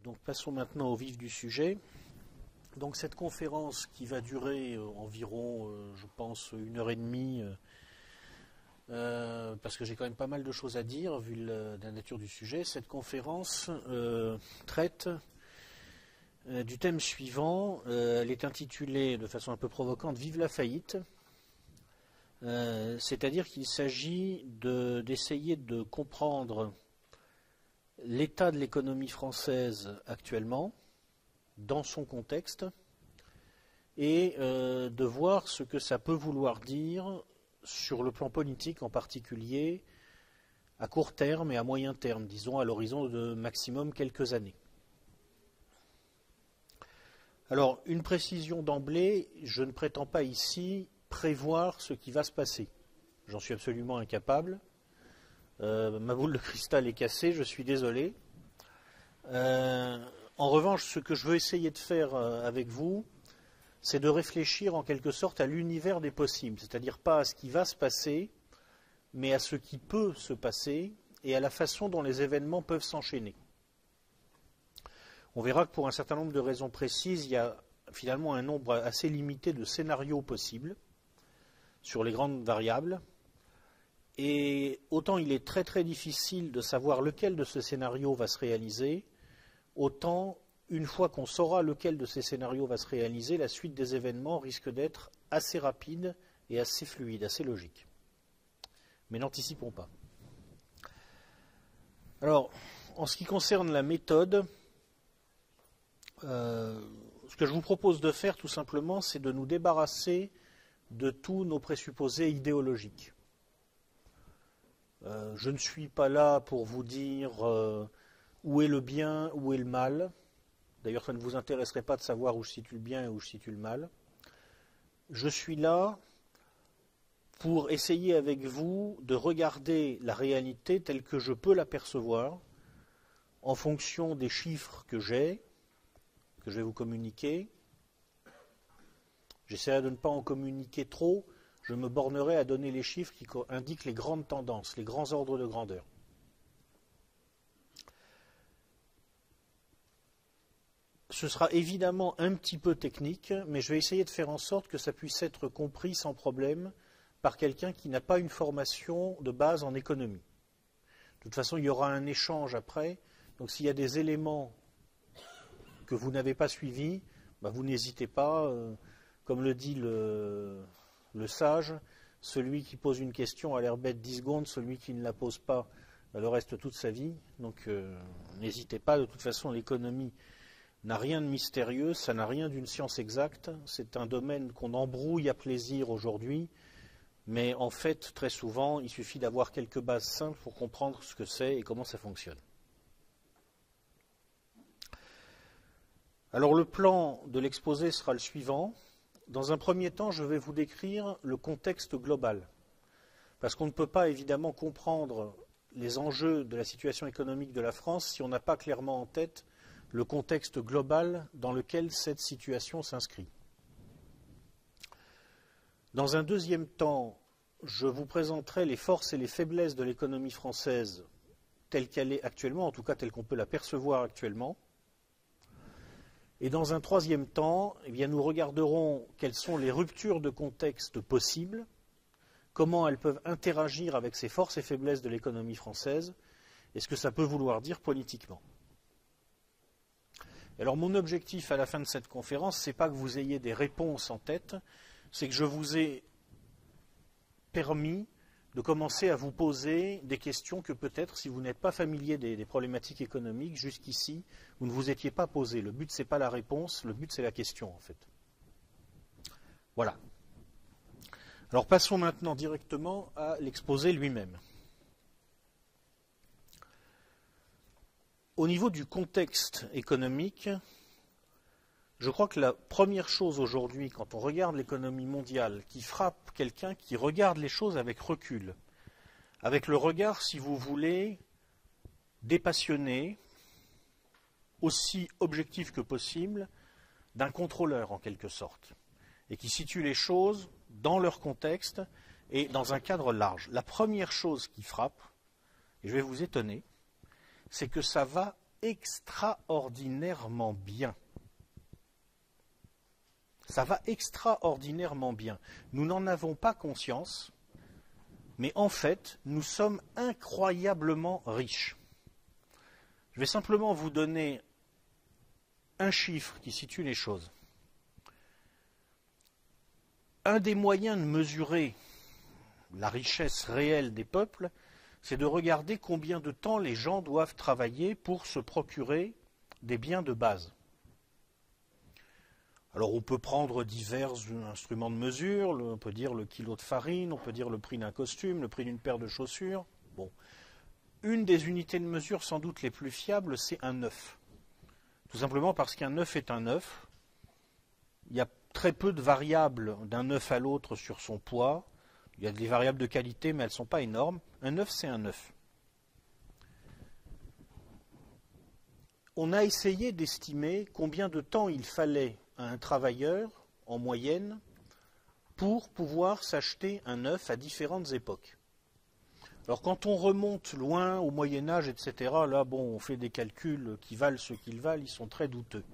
Donc passons maintenant au vif du sujet. Donc cette conférence qui va durer environ, je pense, 1h30, parce que j'ai quand même pas mal de choses à dire vu la nature du sujet. Cette conférence traite du thème suivant. Elle est intitulée de façon un peu provocante « Vive la faillite ». C'est-à-dire qu'il s'agit d'essayer de comprendre l'état de l'économie française actuellement, dans son contexte, et de voir ce que ça peut vouloir dire sur le plan politique en particulier, à court terme et à moyen terme, disons à l'horizon de maximum quelques années. Alors, une précision d'emblée, je ne prétends pas ici prévoir ce qui va se passer. J'en suis absolument incapable. Ma boule de cristal est cassée, je suis désolé. En revanche, ce que je veux essayer de faire avec vous, c'est de réfléchir en quelque sorte à l'univers des possibles, c'est-à-dire pas à ce qui va se passer, mais à ce qui peut se passer et à la façon dont les événements peuvent s'enchaîner. On verra que pour un certain nombre de raisons précises, il y a finalement un nombre assez limité de scénarios possibles sur les grandes variables. Et autant il est très très difficile de savoir lequel de ces scénarios va se réaliser, autant une fois qu'on saura lequel de ces scénarios va se réaliser, la suite des événements risque d'être assez rapide et assez fluide, assez logique. Mais n'anticipons pas. Alors, en ce qui concerne la méthode, ce que je vous propose de faire tout simplement, c'est de nous débarrasser de tous nos présupposés idéologiques. Je ne suis pas là pour vous dire où est le bien, où est le mal. D'ailleurs, ça ne vous intéresserait pas de savoir où se situe le bien et où se situe le mal. Je suis là pour essayer avec vous de regarder la réalité telle que je peux l'apercevoir en fonction des chiffres que je vais vous communiquer. J'essaierai de ne pas en communiquer trop. Je me bornerai à donner les chiffres qui indiquent les grandes tendances, les grands ordres de grandeur. Ce sera évidemment un petit peu technique, mais je vais essayer de faire en sorte que ça puisse être compris sans problème par quelqu'un qui n'a pas une formation de base en économie. De toute façon, il y aura un échange après, donc s'il y a des éléments que vous n'avez pas suivis, vous n'hésitez pas, comme le dit le sage, celui qui pose une question a l'air bête 10 secondes, celui qui ne la pose pas le reste toute sa vie. Donc n'hésitez pas, de toute façon l'économie n'a rien de mystérieux, ça n'a rien d'une science exacte, c'est un domaine qu'on embrouille à plaisir aujourd'hui, mais en fait très souvent il suffit d'avoir quelques bases simples pour comprendre ce que c'est et comment ça fonctionne. Alors le plan de l'exposé sera le suivant. Dans un premier temps, je vais vous décrire le contexte global, parce qu'on ne peut pas évidemment comprendre les enjeux de la situation économique de la France si on n'a pas clairement en tête le contexte global dans lequel cette situation s'inscrit. Dans un deuxième temps, je vous présenterai les forces et les faiblesses de l'économie française telle qu'elle est actuellement, en tout cas telle qu'on peut la percevoir actuellement. Et dans un troisième temps, nous regarderons quelles sont les ruptures de contexte possibles, comment elles peuvent interagir avec ces forces et faiblesses de l'économie française, et ce que ça peut vouloir dire politiquement. Alors mon objectif à la fin de cette conférence, ce n'est pas que vous ayez des réponses en tête, c'est que je vous ai permis de commencer à vous poser des questions que peut-être, si vous n'êtes pas familier des problématiques économiques, jusqu'ici, vous ne vous étiez pas posées. Le but, ce n'est pas la réponse, le but, c'est la question, en fait. Voilà. Alors, passons maintenant directement à l'exposé lui-même. Au niveau du contexte économique, je crois que la première chose aujourd'hui, quand on regarde l'économie mondiale, qui frappe quelqu'un qui regarde les choses avec recul, avec le regard, si vous voulez, dépassionné, aussi objectif que possible, d'un contrôleur en quelque sorte, et qui situe les choses dans leur contexte et dans un cadre large. La première chose qui frappe, et je vais vous étonner, c'est que ça va extraordinairement bien. Ça va extraordinairement bien. Nous n'en avons pas conscience, mais en fait, nous sommes incroyablement riches. Je vais simplement vous donner un chiffre qui situe les choses. Un des moyens de mesurer la richesse réelle des peuples, c'est de regarder combien de temps les gens doivent travailler pour se procurer des biens de base. Alors on peut prendre divers instruments de mesure, on peut dire le kilo de farine, on peut dire le prix d'un costume, le prix d'une paire de chaussures. Bon. Une des unités de mesure sans doute les plus fiables, c'est un œuf. Tout simplement parce qu'un œuf est un œuf. Il y a très peu de variables d'un œuf à l'autre sur son poids. Il y a des variables de qualité, mais elles ne sont pas énormes. Un œuf, c'est un œuf. On a essayé d'estimer combien de temps il fallait à un travailleur, en moyenne, pour pouvoir s'acheter un œuf à différentes époques. Alors quand on remonte loin au Moyen-Âge, etc., là, bon, on fait des calculs qui valent ce qu'ils valent, ils sont très douteux.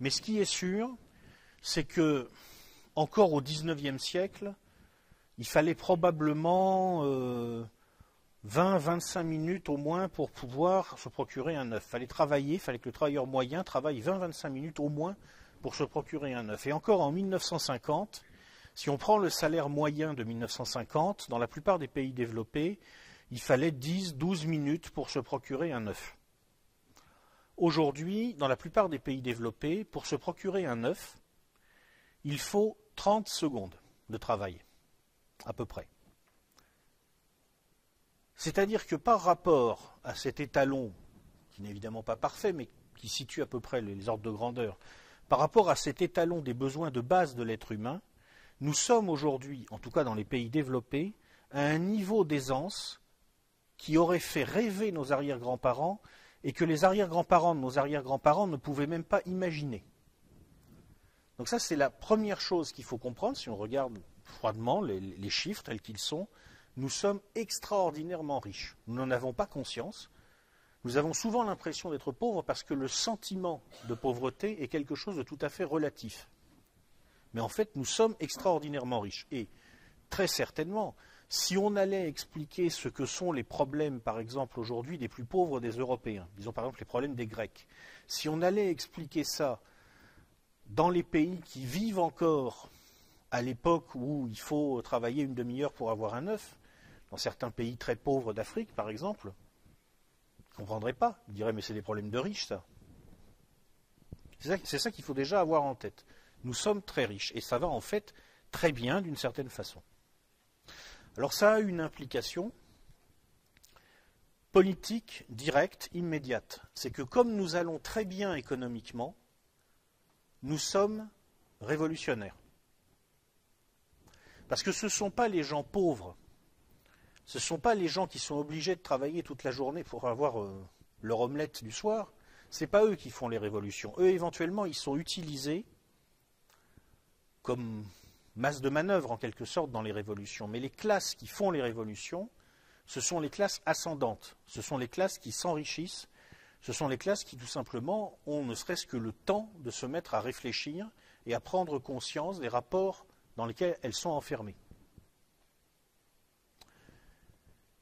Mais ce qui est sûr, c'est que, encore au XIXe siècle, il fallait probablement 20-25 minutes au moins pour pouvoir se procurer un œuf. Il fallait que le travailleur moyen travaille 20-25 minutes au moins pour se procurer un œuf. Et encore en 1950, si on prend le salaire moyen de 1950, dans la plupart des pays développés, il fallait 10-12 minutes pour se procurer un œuf. Aujourd'hui, dans la plupart des pays développés, pour se procurer un œuf, il faut 30 secondes de travail, à peu près. C'est-à-dire que par rapport à cet étalon, qui n'est évidemment pas parfait, mais qui situe à peu près les ordres de grandeur, par rapport à cet étalon des besoins de base de l'être humain, nous sommes aujourd'hui, en tout cas dans les pays développés, à un niveau d'aisance qui aurait fait rêver nos arrière-grands-parents et que les arrière-grands-parents de nos arrière-grands-parents ne pouvaient même pas imaginer. Donc ça, c'est la première chose qu'il faut comprendre si on regarde froidement les chiffres tels qu'ils sont. Nous sommes extraordinairement riches. Nous n'en avons pas conscience. Nous avons souvent l'impression d'être pauvres parce que le sentiment de pauvreté est quelque chose de tout à fait relatif. Mais en fait, nous sommes extraordinairement riches. Et très certainement, si on allait expliquer ce que sont les problèmes, par exemple, aujourd'hui, des plus pauvres des Européens, disons par exemple les problèmes des Grecs, si on allait expliquer ça dans les pays qui vivent encore à l'époque où il faut travailler une demi-heure pour avoir un œuf, dans certains pays très pauvres d'Afrique, par exemple, ils ne comprendraient pas. Ils diraient, mais c'est des problèmes de riches, ça. C'est ça qu'il faut déjà avoir en tête. Nous sommes très riches, et ça va en fait très bien d'une certaine façon. Alors ça a une implication politique, directe, immédiate. C'est que comme nous allons très bien économiquement, nous sommes révolutionnaires. Parce que ce ne sont pas les gens pauvres, ce ne sont pas les gens qui sont obligés de travailler toute la journée pour avoir leur omelette du soir, ce n'est pas eux qui font les révolutions. Eux, éventuellement, ils sont utilisés comme masse de manœuvre, en quelque sorte, dans les révolutions. Mais les classes qui font les révolutions, ce sont les classes ascendantes, ce sont les classes qui s'enrichissent, ce sont les classes qui, tout simplement, ont ne serait-ce que le temps de se mettre à réfléchir et à prendre conscience des rapports dans lesquels elles sont enfermées.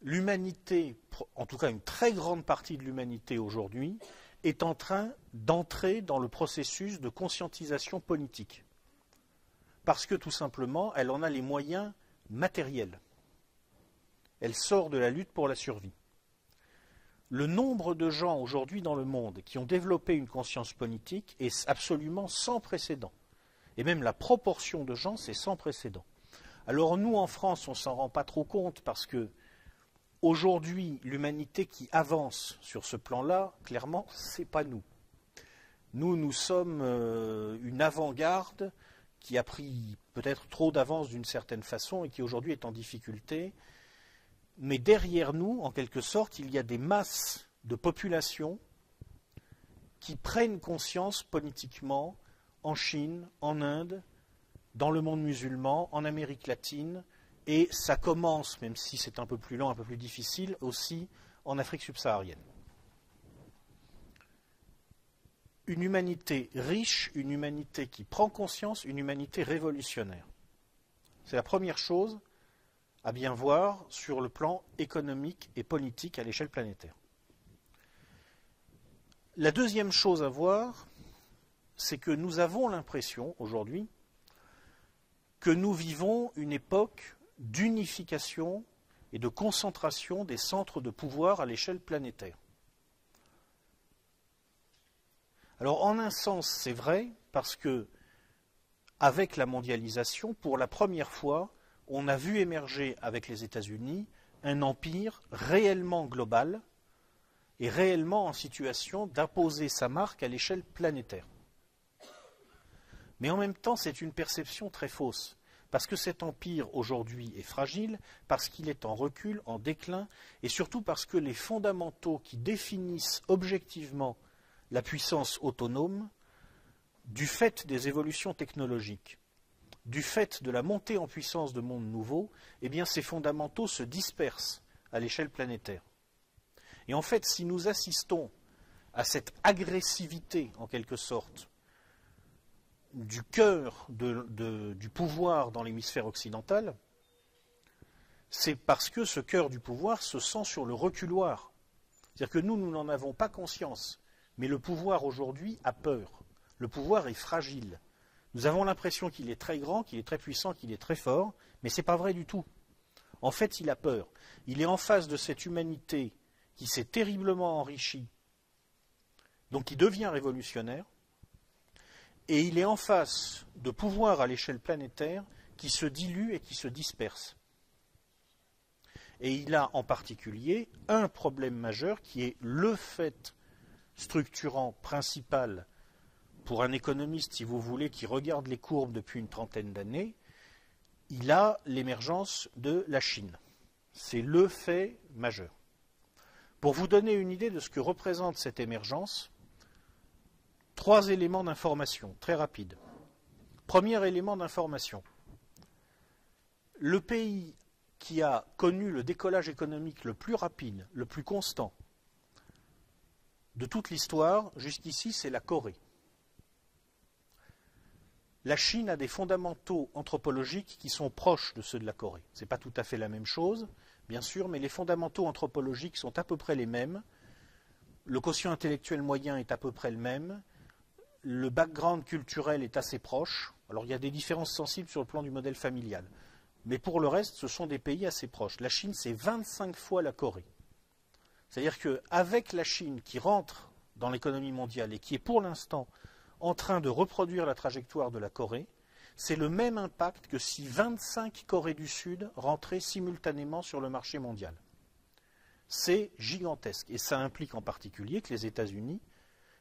L'humanité, en tout cas une très grande partie de l'humanité aujourd'hui, est en train d'entrer dans le processus de conscientisation politique. Parce que, tout simplement, elle en a les moyens matériels. Elle sort de la lutte pour la survie. Le nombre de gens aujourd'hui dans le monde qui ont développé une conscience politique est absolument sans précédent. Et même la proportion de gens, c'est sans précédent. Alors nous, en France, on ne s'en rend pas trop compte parce que aujourd'hui, l'humanité qui avance sur ce plan-là, clairement, ce n'est pas nous. Nous sommes une avant-garde qui a pris peut-être trop d'avance d'une certaine façon et qui aujourd'hui est en difficulté. Mais derrière nous, en quelque sorte, il y a des masses de populations qui prennent conscience politiquement en Chine, en Inde, dans le monde musulman, en Amérique latine, et ça commence, même si c'est un peu plus lent, un peu plus difficile, aussi en Afrique subsaharienne. une humanité riche, une humanité qui prend conscience, une humanité révolutionnaire. C'est la première chose à bien voir sur le plan économique et politique à l'échelle planétaire. La deuxième chose à voir, c'est que nous avons l'impression aujourd'hui que nous vivons une époque d'unification et de concentration des centres de pouvoir à l'échelle planétaire. Alors en un sens, c'est vrai, parce que avec la mondialisation, pour la première fois, on a vu émerger avec les États-Unis un empire réellement global et réellement en situation d'imposer sa marque à l'échelle planétaire. Mais en même temps, c'est une perception très fausse, parce que cet empire aujourd'hui est fragile, parce qu'il est en recul, en déclin, et surtout parce que les fondamentaux qui définissent objectivement la puissance autonome, du fait des évolutions technologiques, du fait de la montée en puissance de mondes nouveaux, eh bien ces fondamentaux se dispersent à l'échelle planétaire. Et en fait, si nous assistons à cette agressivité, en quelque sorte, du cœur du pouvoir dans l'hémisphère occidental, c'est parce que ce cœur du pouvoir se sent sur le reculoir. C'est-à-dire que nous n'en avons pas conscience, mais le pouvoir aujourd'hui a peur. Le pouvoir est fragile. Nous avons l'impression qu'il est très grand, qu'il est très puissant, qu'il est très fort, mais ce n'est pas vrai du tout. En fait, il a peur. Il est en face de cette humanité qui s'est terriblement enrichie, donc qui devient révolutionnaire, et il est en face de pouvoirs à l'échelle planétaire qui se diluent et qui se dispersent. Et il a en particulier un problème majeur qui est le fait structurant principal pour un économiste, si vous voulez, qui regarde les courbes depuis une trentaine d'années. Il a l'émergence de la Chine. C'est le fait majeur. Pour vous donner une idée de ce que représente cette émergence, 3 éléments d'information, très rapides. Premier élément d'information. Le pays qui a connu le décollage économique le plus rapide, le plus constant de toute l'histoire, jusqu'ici, c'est la Corée. La Chine a des fondamentaux anthropologiques qui sont proches de ceux de la Corée. Ce n'est pas tout à fait la même chose, bien sûr, mais les fondamentaux anthropologiques sont à peu près les mêmes. Le quotient intellectuel moyen est à peu près le même. Le background culturel est assez proche. Alors il y a des différences sensibles sur le plan du modèle familial. Mais pour le reste, ce sont des pays assez proches. La Chine, c'est 25 fois la Corée. C'est-à-dire qu'avec la Chine qui rentre dans l'économie mondiale et qui est pour l'instant en train de reproduire la trajectoire de la Corée, c'est le même impact que si 25 Corées du Sud rentraient simultanément sur le marché mondial. C'est gigantesque. Et ça implique en particulier que les États-Unis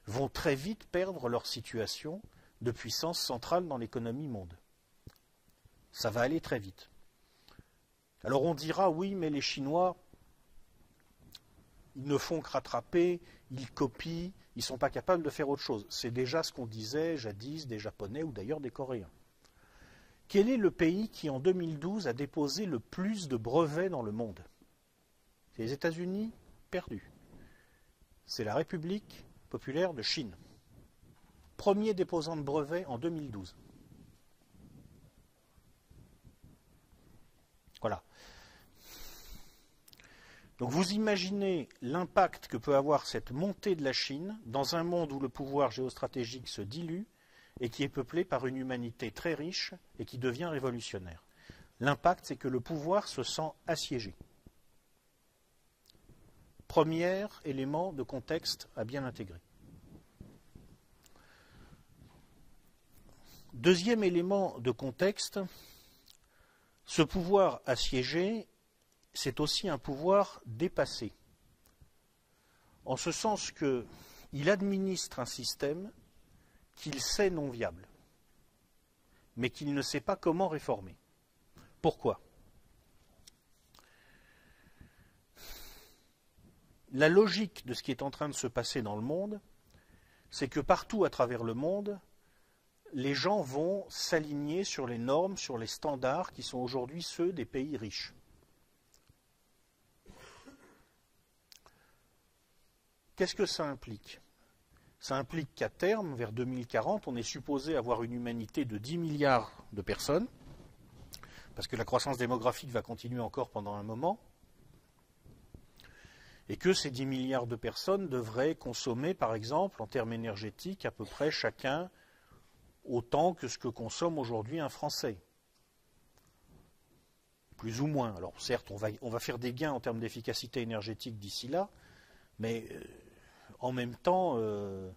vont très vite perdre leur situation de puissance centrale dans l'économie monde. Ça va aller très vite. Alors on dira, oui, mais les Chinois, ils ne font que rattraper, ils copient, ils ne sont pas capables de faire autre chose. C'est déjà ce qu'on disait jadis des Japonais ou d'ailleurs des Coréens. Quel est le pays qui en 2012 a déposé le plus de brevets dans le monde? C'est les États-Unis perdus. C'est la République populaire de Chine. Premier déposant de brevets en 2012. Voilà. Donc vous imaginez l'impact que peut avoir cette montée de la Chine dans un monde où le pouvoir géostratégique se dilue et qui est peuplé par une humanité très riche et qui devient révolutionnaire. L'impact, c'est que le pouvoir se sent assiégé. Premier élément de contexte à bien intégrer. Deuxième élément de contexte, ce pouvoir assiégé, c'est aussi un pouvoir dépassé, en ce sens qu'il administre un système qu'il sait non viable, mais qu'il ne sait pas comment réformer. Pourquoi? La logique de ce qui est en train de se passer dans le monde, c'est que partout à travers le monde, les gens vont s'aligner sur les normes, sur les standards qui sont aujourd'hui ceux des pays riches. Qu'est-ce que ça implique? Ça implique qu'à terme, vers 2040, on est supposé avoir une humanité de 10 milliards de personnes, parce que la croissance démographique va continuer encore pendant un moment, et que ces 10 milliards de personnes devraient consommer, par exemple, en termes énergétiques, à peu près chacun autant que ce que consomme aujourd'hui un Français. Plus ou moins. Alors certes, on va faire des gains en termes d'efficacité énergétique d'ici là, mais en même temps, il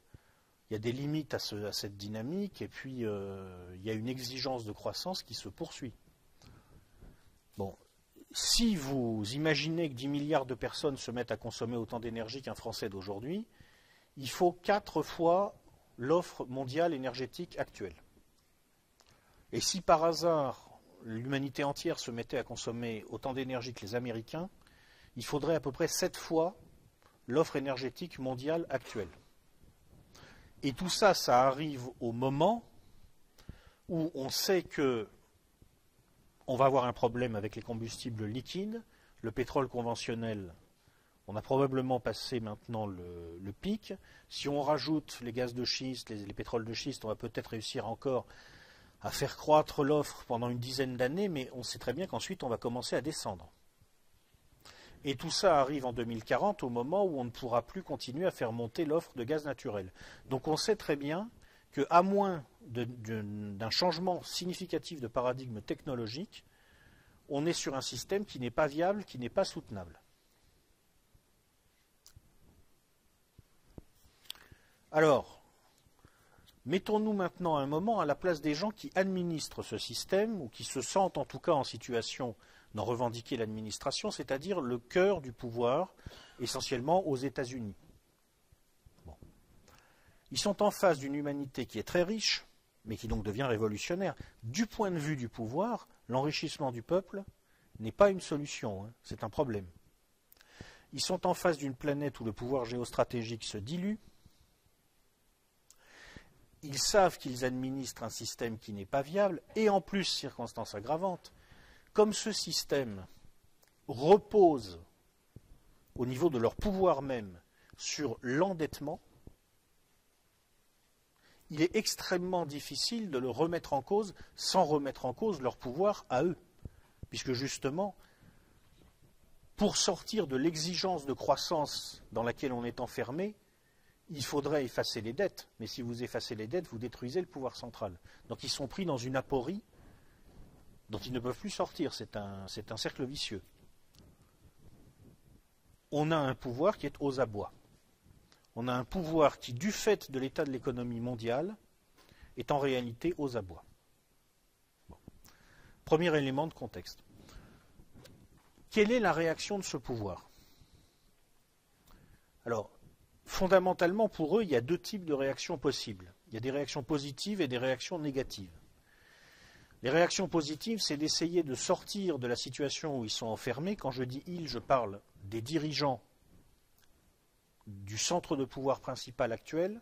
y a des limites à cette dynamique, et puis il y a une exigence de croissance qui se poursuit. Bon, si vous imaginez que 10 milliards de personnes se mettent à consommer autant d'énergie qu'un Français d'aujourd'hui, il faut 4 fois l'offre mondiale énergétique actuelle. Et si par hasard l'humanité entière se mettait à consommer autant d'énergie que les Américains, il faudrait à peu près 7 fois l'offre énergétique mondiale actuelle. Et tout ça, ça arrive au moment où on sait que on va avoir un problème avec les combustibles liquides, le pétrole conventionnel. On a probablement passé maintenant le pic. Si on rajoute les gaz de schiste, les pétroles de schiste, on va peut-être réussir encore à faire croître l'offre pendant une dizaine d'années, mais on sait très bien qu'ensuite on va commencer à descendre. Et tout ça arrive en 2040 au moment où on ne pourra plus continuer à faire monter l'offre de gaz naturel. Donc on sait très bien qu'à moins d'un changement significatif de paradigme technologique, on est sur un système qui n'est pas viable, qui n'est pas soutenable. Alors, mettons-nous maintenant un moment à la place des gens qui administrent ce système, ou qui se sentent en tout cas en situation d'en revendiquer l'administration, c'est-à-dire le cœur du pouvoir, essentiellement aux États-Unis. Bon. Ils sont en face d'une humanité qui est très riche, mais qui donc devient révolutionnaire. Du point de vue du pouvoir, l'enrichissement du peuple n'est pas une solution, hein, c'est un problème. Ils sont en face d'une planète où le pouvoir géostratégique se dilue. Ils savent qu'ils administrent un système qui n'est pas viable, et en plus, circonstance aggravante, comme ce système repose au niveau de leur pouvoir même sur l'endettement, il est extrêmement difficile de le remettre en cause sans remettre en cause leur pouvoir à eux. Puisque justement, pour sortir de l'exigence de croissance dans laquelle on est enfermé, il faudrait effacer les dettes. Mais si vous effacez les dettes, vous détruisez le pouvoir central. Donc ils sont pris dans une aporie dont ils ne peuvent plus sortir. C'est un cercle vicieux. On a un pouvoir qui est aux abois. On a un pouvoir qui, du fait de l'état de l'économie mondiale, est en réalité aux abois. Bon. Premier élément de contexte. Quelle est la réaction de ce pouvoir? Alors, fondamentalement, pour eux, il y a deux types de réactions possibles. Il y a des réactions positives et des réactions négatives. Les réactions positives, c'est d'essayer de sortir de la situation où ils sont enfermés. Quand je dis ils, je parle des dirigeants du centre de pouvoir principal actuel,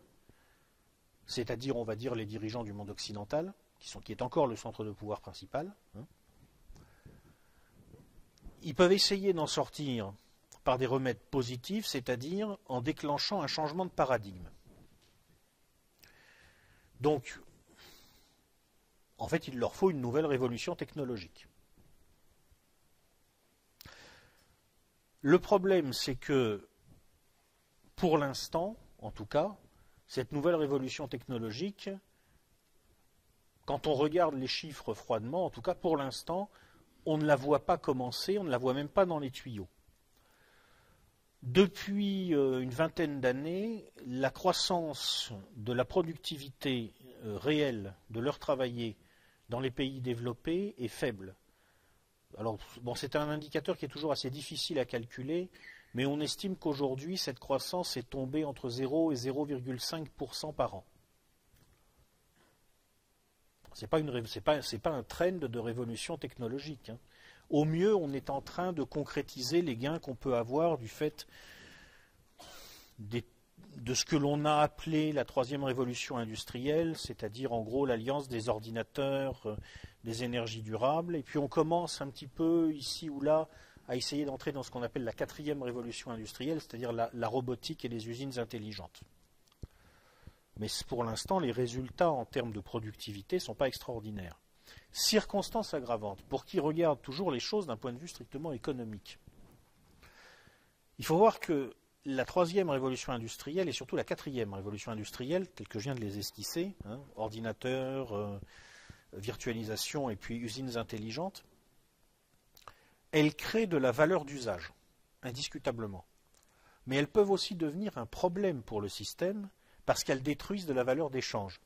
c'est-à-dire, on va dire, les dirigeants du monde occidental, qui est encore le centre de pouvoir principal. Hein. Ils peuvent essayer d'en sortir par des remèdes positifs, c'est-à-dire en déclenchant un changement de paradigme. Donc, en fait, il leur faut une nouvelle révolution technologique. Le problème, c'est que, pour l'instant, en tout cas, cette nouvelle révolution technologique, quand on regarde les chiffres froidement, en tout cas pour l'instant, on ne la voit pas commencer, on ne la voit même pas dans les tuyaux. Depuis une vingtaine d'années, la croissance de la productivité réelle de l'heure travaillée dans les pays développés est faible. Alors, bon, c'est un indicateur qui est toujours assez difficile à calculer, mais on estime qu'aujourd'hui, cette croissance est tombée entre 0 et 0,5% par an. Ce n'est pas un trend de révolution technologique. Hein. Au mieux, on est en train de concrétiser les gains qu'on peut avoir du fait de ce que l'on a appelé la troisième révolution industrielle, c'est-à-dire en gros l'alliance des ordinateurs, des énergies durables, et puis on commence un petit peu ici ou là à essayer d'entrer dans ce qu'on appelle la quatrième révolution industrielle, c'est-à-dire la robotique et les usines intelligentes. Mais pour l'instant, les résultats en termes de productivité ne sont pas extraordinaires. Circonstance aggravante, pour qui regarde toujours les choses d'un point de vue strictement économique. Il faut voir que la troisième révolution industrielle et surtout la quatrième révolution industrielle, telle que je viens de les esquisser, ordinateurs, virtualisation et puis usines intelligentes, elles créent de la valeur d'usage, indiscutablement. Mais elles peuvent aussi devenir un problème pour le système parce qu'elles détruisent de la valeur d'échange.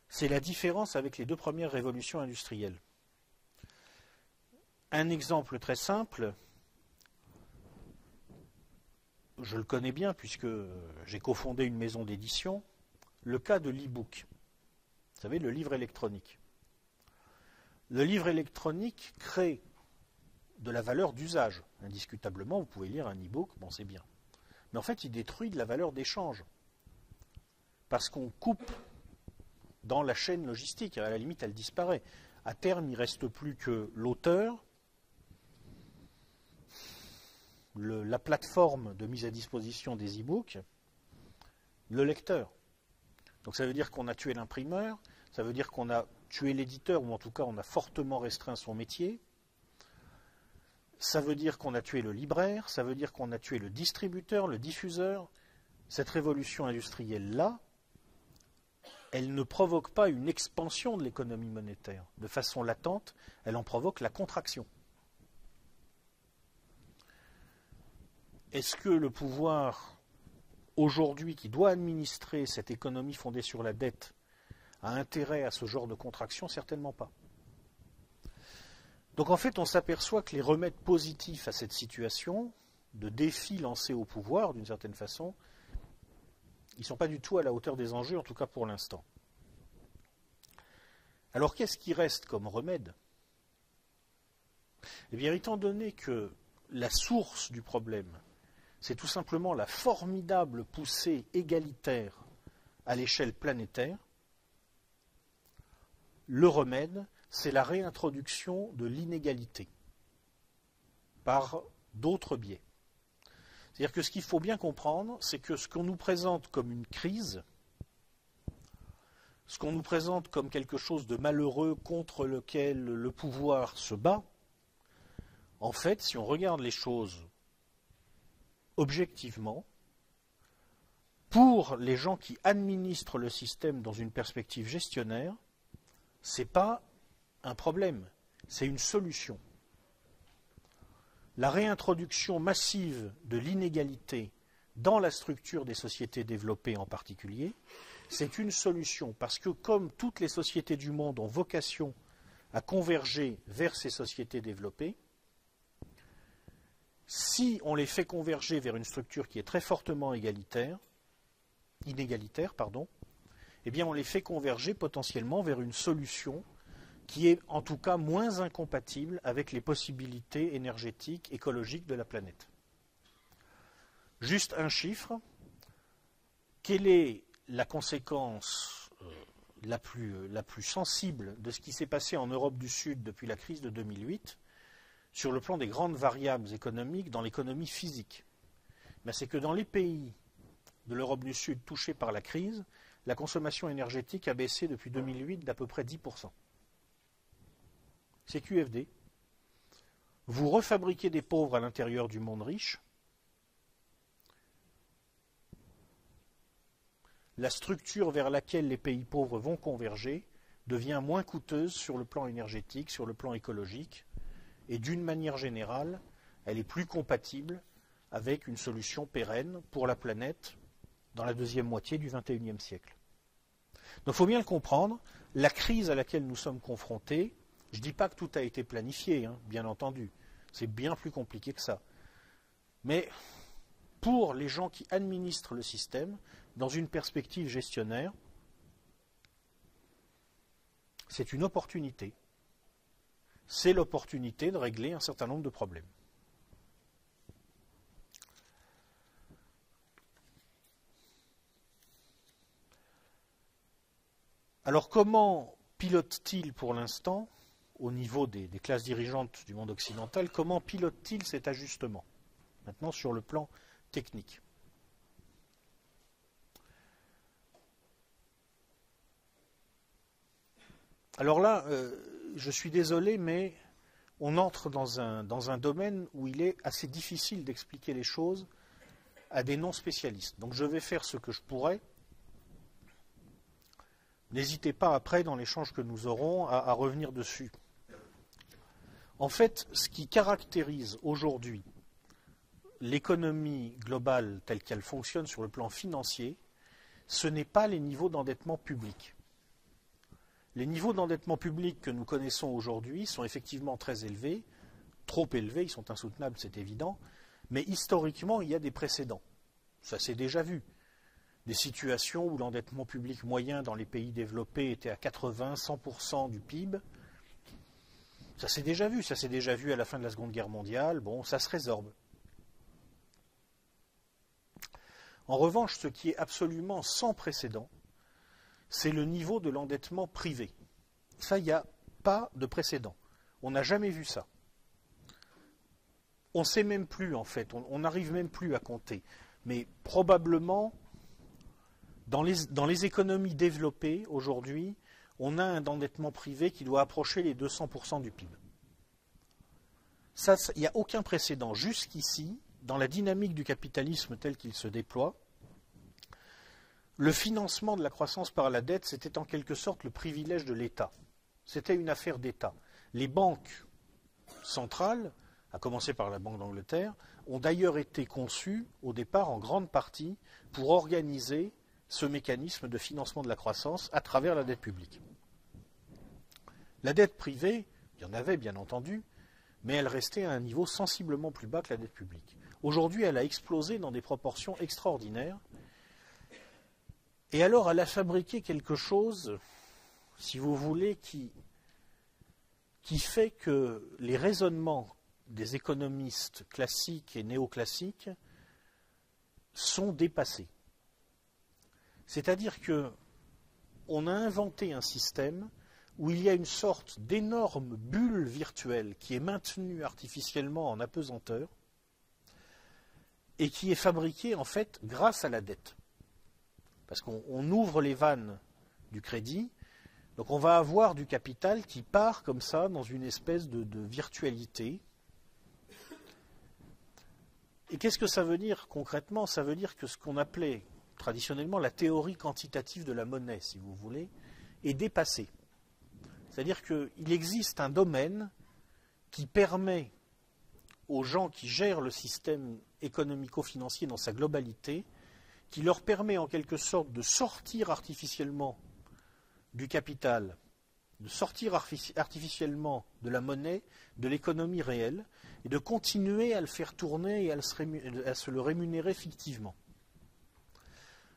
C'est la différence avec les deux premières révolutions industrielles. Un exemple très simple, je le connais bien puisque j'ai cofondé une maison d'édition, le cas de l'e-book. Vous savez, le livre électronique. Le livre électronique crée de la valeur d'usage. Indiscutablement, vous pouvez lire un e-book, bon c'est bien. Mais en fait, il détruit de la valeur d'échange. Parce qu'on coupe dans la chaîne logistique. À la limite, elle disparaît. À terme, il ne reste plus que l'auteur, la plateforme de mise à disposition des e-books, le lecteur. Donc ça veut dire qu'on a tué l'imprimeur, ça veut dire qu'on a tué l'éditeur, ou en tout cas on a fortement restreint son métier. Ça veut dire qu'on a tué le libraire, ça veut dire qu'on a tué le distributeur, le diffuseur. Cette révolution industrielle-là, elle ne provoque pas une expansion de l'économie monétaire. De façon latente, elle en provoque la contraction. Est-ce que le pouvoir, aujourd'hui, qui doit administrer cette économie fondée sur la dette, a intérêt à ce genre de contraction? Certainement pas. Donc en fait, on s'aperçoit que les remèdes positifs à cette situation, de défi lancé au pouvoir, d'une certaine façon, ils ne sont pas du tout à la hauteur des enjeux, en tout cas pour l'instant. Alors qu'est-ce qui reste comme remède? Eh bien, étant donné que la source du problème, c'est tout simplement la formidable poussée égalitaire à l'échelle planétaire, le remède, c'est la réintroduction de l'inégalité par d'autres biais. C'est-à-dire que ce qu'il faut bien comprendre, c'est que ce qu'on nous présente comme une crise, ce qu'on nous présente comme quelque chose de malheureux contre lequel le pouvoir se bat, en fait, si on regarde les choses objectivement, pour les gens qui administrent le système dans une perspective gestionnaire, ce n'est pas un problème, c'est une solution. La réintroduction massive de l'inégalité dans la structure des sociétés développées en particulier, c'est une solution, parce que comme toutes les sociétés du monde ont vocation à converger vers ces sociétés développées, si on les fait converger vers une structure qui est très fortement inégalitaire, eh bien on les fait converger potentiellement vers une solution qui est en tout cas moins incompatible avec les possibilités énergétiques, écologiques de la planète. Juste un chiffre. Quelle est la conséquence la plus sensible de ce qui s'est passé en Europe du Sud depuis la crise de 2008 sur le plan des grandes variables économiques dans l'économie physique? C'est que dans les pays de l'Europe du Sud touchés par la crise, la consommation énergétique a baissé depuis 2008 d'à peu près 10%. C'est QFD. Vous refabriquez des pauvres à l'intérieur du monde riche. La structure vers laquelle les pays pauvres vont converger devient moins coûteuse sur le plan énergétique, sur le plan écologique, et d'une manière générale, elle est plus compatible avec une solution pérenne pour la planète dans la deuxième moitié du XXIe siècle. Donc il faut bien le comprendre, la crise à laquelle nous sommes confrontés, je ne dis pas que tout a été planifié, bien entendu, c'est bien plus compliqué que ça. Mais pour les gens qui administrent le système, dans une perspective gestionnaire, c'est une opportunité. C'est l'opportunité de régler un certain nombre de problèmes. Alors comment pilote-t-il pour l'instant, au niveau des classes dirigeantes du monde occidental, comment pilote-t-il cet ajustement, maintenant sur le plan technique? Alors là, je suis désolé, mais on entre dans un domaine où il est assez difficile d'expliquer les choses à des non-spécialistes. Donc je vais faire ce que je pourrai. N'hésitez pas après, dans l'échange que nous aurons, à revenir dessus. En fait, ce qui caractérise aujourd'hui l'économie globale telle qu'elle fonctionne sur le plan financier, ce n'est pas les niveaux d'endettement public. Les niveaux d'endettement public que nous connaissons aujourd'hui sont effectivement très élevés, trop élevés, ils sont insoutenables, c'est évident, mais historiquement, il y a des précédents. Ça s'est déjà vu. Des situations où l'endettement public moyen dans les pays développés était à 80-100% du PIB. Ça s'est déjà vu à la fin de la Seconde Guerre mondiale, bon, ça se résorbe. En revanche, ce qui est absolument sans précédent, c'est le niveau de l'endettement privé. Ça, il n'y a pas de précédent. On n'a jamais vu ça. On ne sait même plus, en fait, on n'arrive même plus à compter. Mais probablement, dans les économies développées aujourd'hui, on a un endettement privé qui doit approcher les 200% du PIB. Ça, il n'y a aucun précédent. Jusqu'ici, dans la dynamique du capitalisme tel qu'il se déploie, le financement de la croissance par la dette, c'était en quelque sorte le privilège de l'État. C'était une affaire d'État. Les banques centrales, à commencer par la Banque d'Angleterre, ont d'ailleurs été conçues au départ en grande partie pour organiser ce mécanisme de financement de la croissance à travers la dette publique. La dette privée, il y en avait bien entendu, mais elle restait à un niveau sensiblement plus bas que la dette publique. Aujourd'hui, elle a explosé dans des proportions extraordinaires. Et alors, elle a fabriqué quelque chose, si vous voulez, qui fait que les raisonnements des économistes classiques et néoclassiques sont dépassés. C'est-à-dire qu'on a inventé un système où il y a une sorte d'énorme bulle virtuelle qui est maintenue artificiellement en apesanteur et qui est fabriquée en fait grâce à la dette. Parce qu'on ouvre les vannes du crédit, donc on va avoir du capital qui part comme ça dans une espèce de virtualité. Et qu'est-ce que ça veut dire concrètement? Ça veut dire que ce qu'on appelait traditionnellement la théorie quantitative de la monnaie, si vous voulez, est dépassée. C'est-à-dire qu'il existe un domaine qui permet aux gens qui gèrent le système économico-financier dans sa globalité, qui leur permet en quelque sorte de sortir artificiellement du capital, de sortir artificiellement de la monnaie, de l'économie réelle, et de continuer à le faire tourner et à se le rémunérer fictivement.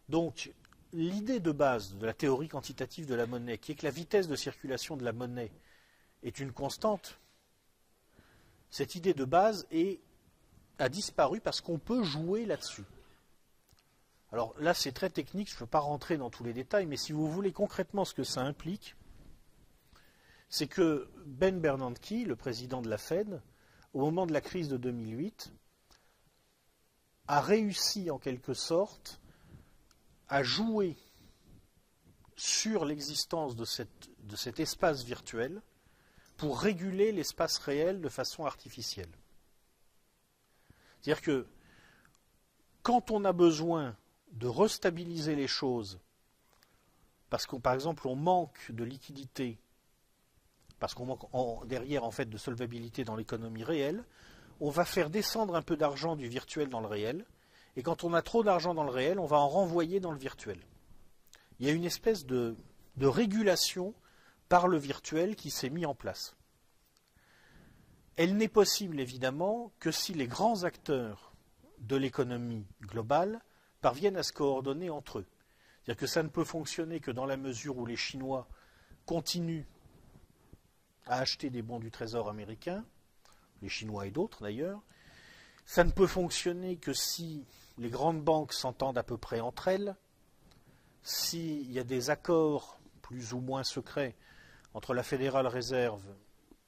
Donc, l'idée de base de la théorie quantitative de la monnaie, qui est que la vitesse de circulation de la monnaie est une constante, cette idée de base a disparu parce qu'on peut jouer là-dessus. Alors là, c'est très technique, je ne peux pas rentrer dans tous les détails, mais si vous voulez concrètement ce que ça implique, c'est que Ben Bernanke, le président de la Fed, au moment de la crise de 2008, a réussi en quelque sorte à jouer sur l'existence de cet espace virtuel pour réguler l'espace réel de façon artificielle. C'est-à-dire que quand on a besoin de restabiliser les choses, parce que par exemple on manque de liquidité, parce qu'on manque derrière en fait de solvabilité dans l'économie réelle, on va faire descendre un peu d'argent du virtuel dans le réel, et quand on a trop d'argent dans le réel, on va en renvoyer dans le virtuel. Il y a une espèce de régulation par le virtuel qui s'est mis en place. Elle n'est possible évidemment que si les grands acteurs de l'économie globale parviennent à se coordonner entre eux. C'est-à-dire que ça ne peut fonctionner que dans la mesure où les Chinois continuent à acheter des bons du Trésor américain, les Chinois et d'autres d'ailleurs. Ça ne peut fonctionner que si les grandes banques s'entendent à peu près entre elles, s'il y a des accords plus ou moins secrets entre la Federal Reserve,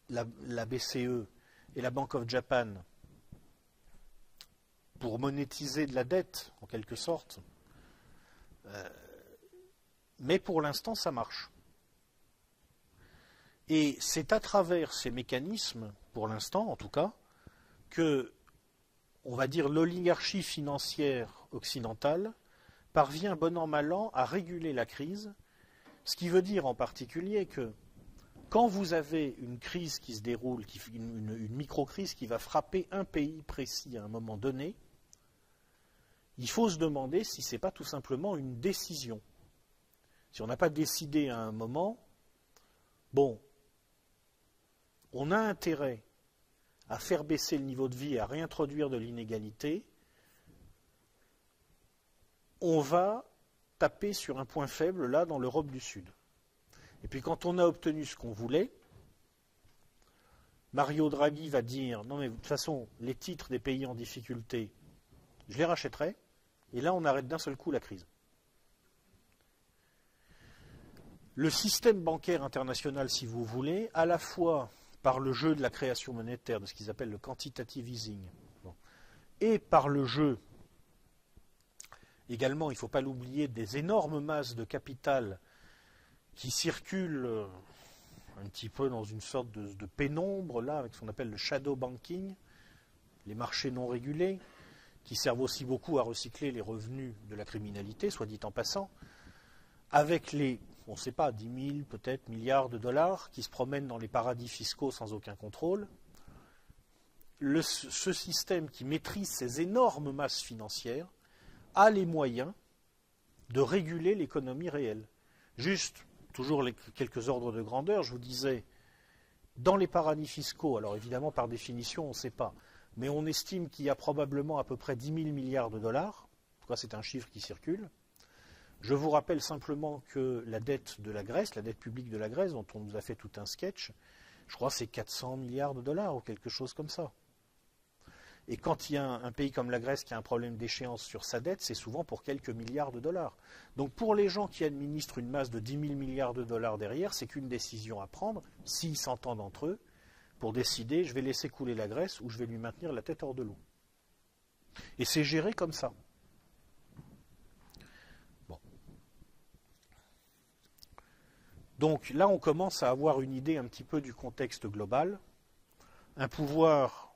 la BCE et la Bank of Japan pour monétiser de la dette, en quelque sorte. Mais pour l'instant, ça marche. Et c'est à travers ces mécanismes, pour l'instant en tout cas, que, on va dire, l'oligarchie financière occidentale parvient bon an mal an à réguler la crise, ce qui veut dire en particulier que quand vous avez une crise qui se déroule, une micro-crise qui va frapper un pays précis à un moment donné, il faut se demander si ce n'est pas tout simplement une décision. Si on n'a pas décidé à un moment, bon, on a intérêt à faire baisser le niveau de vie et à réintroduire de l'inégalité, on va taper sur un point faible là dans l'Europe du Sud. Et puis quand on a obtenu ce qu'on voulait, Mario Draghi va dire non mais de toute façon les titres des pays en difficulté, je les rachèterai, et là on arrête d'un seul coup la crise. Le système bancaire international, si vous voulez, à la fois par le jeu de la création monétaire, de ce qu'ils appellent le quantitative easing, et par le jeu également, il ne faut pas l'oublier, des énormes masses de capital qui circulent un petit peu dans une sorte de pénombre, là, avec ce qu'on appelle le shadow banking, les marchés non régulés, qui servent aussi beaucoup à recycler les revenus de la criminalité, soit dit en passant, avec les, on ne sait pas, 10 000 peut-être milliards de dollars qui se promènent dans les paradis fiscaux sans aucun contrôle. Ce système qui maîtrise ces énormes masses financières a les moyens de réguler l'économie réelle. Juste, toujours quelques ordres de grandeur, je vous disais, dans les paradis fiscaux, alors évidemment par définition on ne sait pas, mais on estime qu'il y a probablement à peu près 10 000 milliards de dollars, en tout cas c'est un chiffre qui circule. Je vous rappelle simplement que la dette de la Grèce, la dette publique de la Grèce, dont on nous a fait tout un sketch, je crois que c'est 400 milliards de dollars ou quelque chose comme ça. Et quand il y a un pays comme la Grèce qui a un problème d'échéance sur sa dette, c'est souvent pour quelques milliards de dollars. Donc pour les gens qui administrent une masse de 10 000 milliards de dollars derrière, c'est qu'une décision à prendre, s'ils s'entendent entre eux, pour décider je vais laisser couler la Grèce ou je vais lui maintenir la tête hors de l'eau. Et c'est géré comme ça. Bon. Donc là on commence à avoir une idée un petit peu du contexte global. Un pouvoir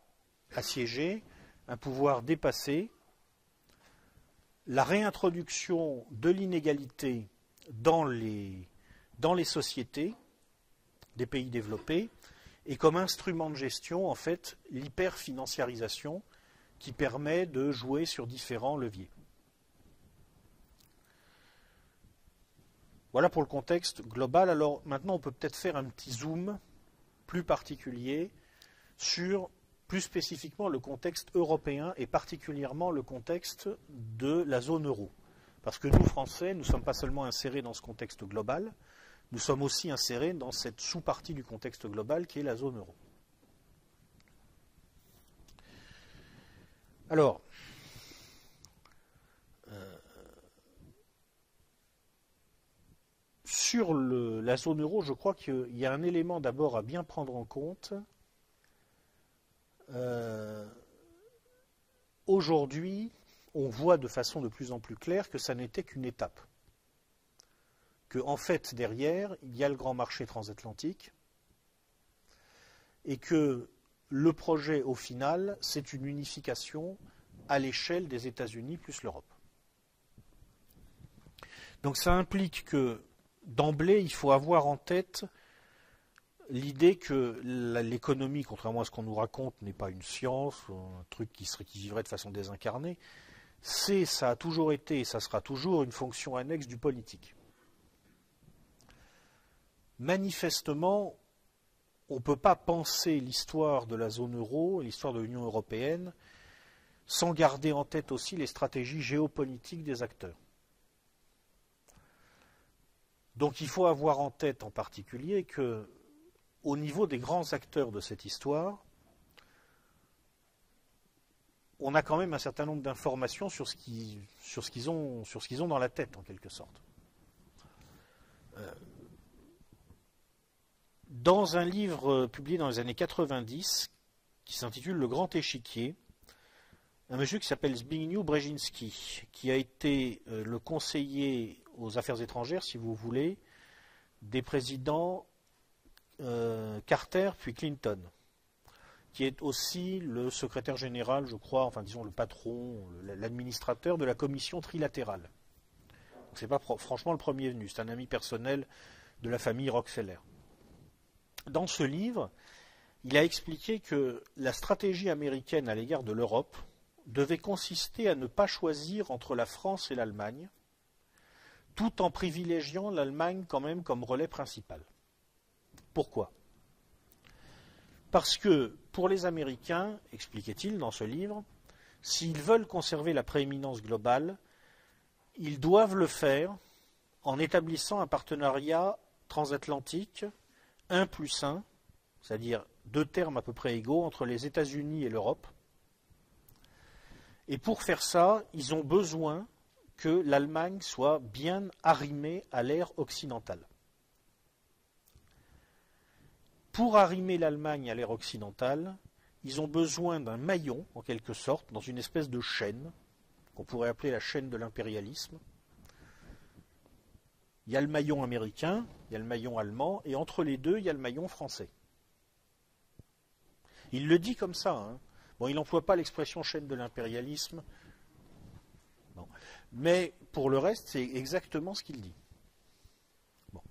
assiégé, un pouvoir dépassé, la réintroduction de l'inégalité dans les sociétés des pays développés, et comme instrument de gestion, en fait, l'hyperfinanciarisation qui permet de jouer sur différents leviers. Voilà pour le contexte global. Alors maintenant, on peut peut-être faire un petit zoom plus particulier sur plus spécifiquement le contexte européen et particulièrement le contexte de la zone euro. Parce que nous, Français, nous ne sommes pas seulement insérés dans ce contexte global, nous sommes aussi insérés dans cette sous-partie du contexte global qui est la zone euro. Alors, sur la zone euro, je crois qu'il y a un élément d'abord à bien prendre en compte. Aujourd'hui, on voit de façon de plus en plus claire que ça n'était qu'une étape. Que, en fait, derrière, il y a le grand marché transatlantique et que le projet, au final, c'est une unification à l'échelle des États-Unis plus l'Europe. Donc ça implique que, d'emblée, il faut avoir en tête l'idée que l'économie, contrairement à ce qu'on nous raconte, n'est pas une science, un truc qui vivrait de façon désincarnée, ça a toujours été et ça sera toujours une fonction annexe du politique. Manifestement, on ne peut pas penser l'histoire de la zone euro, l'histoire de l'Union européenne, sans garder en tête aussi les stratégies géopolitiques des acteurs. Donc il faut avoir en tête en particulier que au niveau des grands acteurs de cette histoire, on a quand même un certain nombre d'informations sur ce qu'ils ont dans la tête, en quelque sorte. Dans un livre publié dans les années 90, qui s'intitule Le Grand Échiquier, un monsieur qui s'appelle Zbigniew Brzezinski, qui a été le conseiller aux affaires étrangères, si vous voulez, des présidents Carter puis Clinton, qui est aussi le secrétaire général, je crois, enfin disons le patron, l'administrateur de la commission trilatérale. C'est pas franchement le premier venu, c'est un ami personnel de la famille Rockefeller. Dans ce livre, il a expliqué que la stratégie américaine à l'égard de l'Europe devait consister à ne pas choisir entre la France et l'Allemagne, tout en privilégiant l'Allemagne quand même comme relais principal. Pourquoi ? Parce que pour les Américains, expliquait-il dans ce livre, s'ils veulent conserver la prééminence globale, ils doivent le faire en établissant un partenariat transatlantique 1+1, c'est-à-dire 2 termes à peu près égaux entre les États-Unis et l'Europe. Et pour faire ça, ils ont besoin que l'Allemagne soit bien arrimée à l'ère occidentale. Pour arrimer l'Allemagne à l'ère occidentale, ils ont besoin d'un maillon, en quelque sorte, dans une espèce de chaîne, qu'on pourrait appeler la chaîne de l'impérialisme. Il y a le maillon américain, il y a le maillon allemand, et entre les deux, il y a le maillon français. Il le dit comme ça. Hein. Bon, il n'emploie pas l'expression chaîne de l'impérialisme. Non. Mais pour le reste, c'est exactement ce qu'il dit. Bon.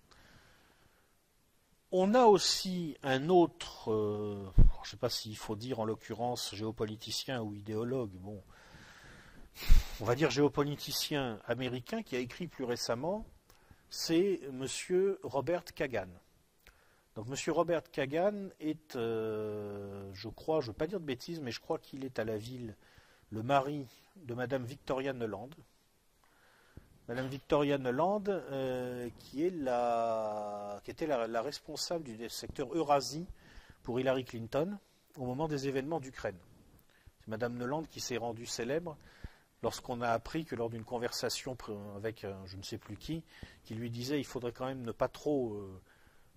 On a aussi un autre, je ne sais pas s'il faut dire en l'occurrence géopoliticien ou idéologue, bon, on va dire géopoliticien américain qui a écrit plus récemment, c'est M. Robert Kagan. Donc M. Robert Kagan est, je crois, je ne veux pas dire de bêtises, mais je crois qu'il est à la ville le mari de Mme Victoria Nuland. Mme Victoria Nuland, qui était la responsable du secteur Eurasie pour Hillary Clinton au moment des événements d'Ukraine. C'est Mme Nuland qui s'est rendue célèbre lorsqu'on a appris que lors d'une conversation avec je ne sais plus qui lui disait il faudrait quand même ne pas trop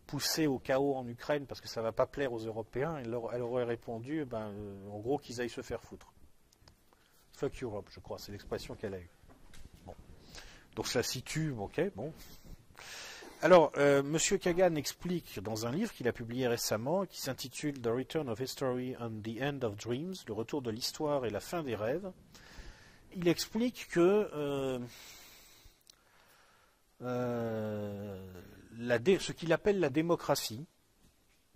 pousser au chaos en Ukraine parce que ça ne va pas plaire aux Européens, elle aurait répondu en gros qu'ils aillent se faire foutre. Fuck Europe, je crois, c'est l'expression qu'elle a eue. Bon. Donc ça situe, ok, bon. Alors, M. Kagan explique dans un livre qu'il a publié récemment, qui s'intitule The Return of History and the End of Dreams, le retour de l'histoire et la fin des rêves. Il explique que ce qu'il appelle la démocratie,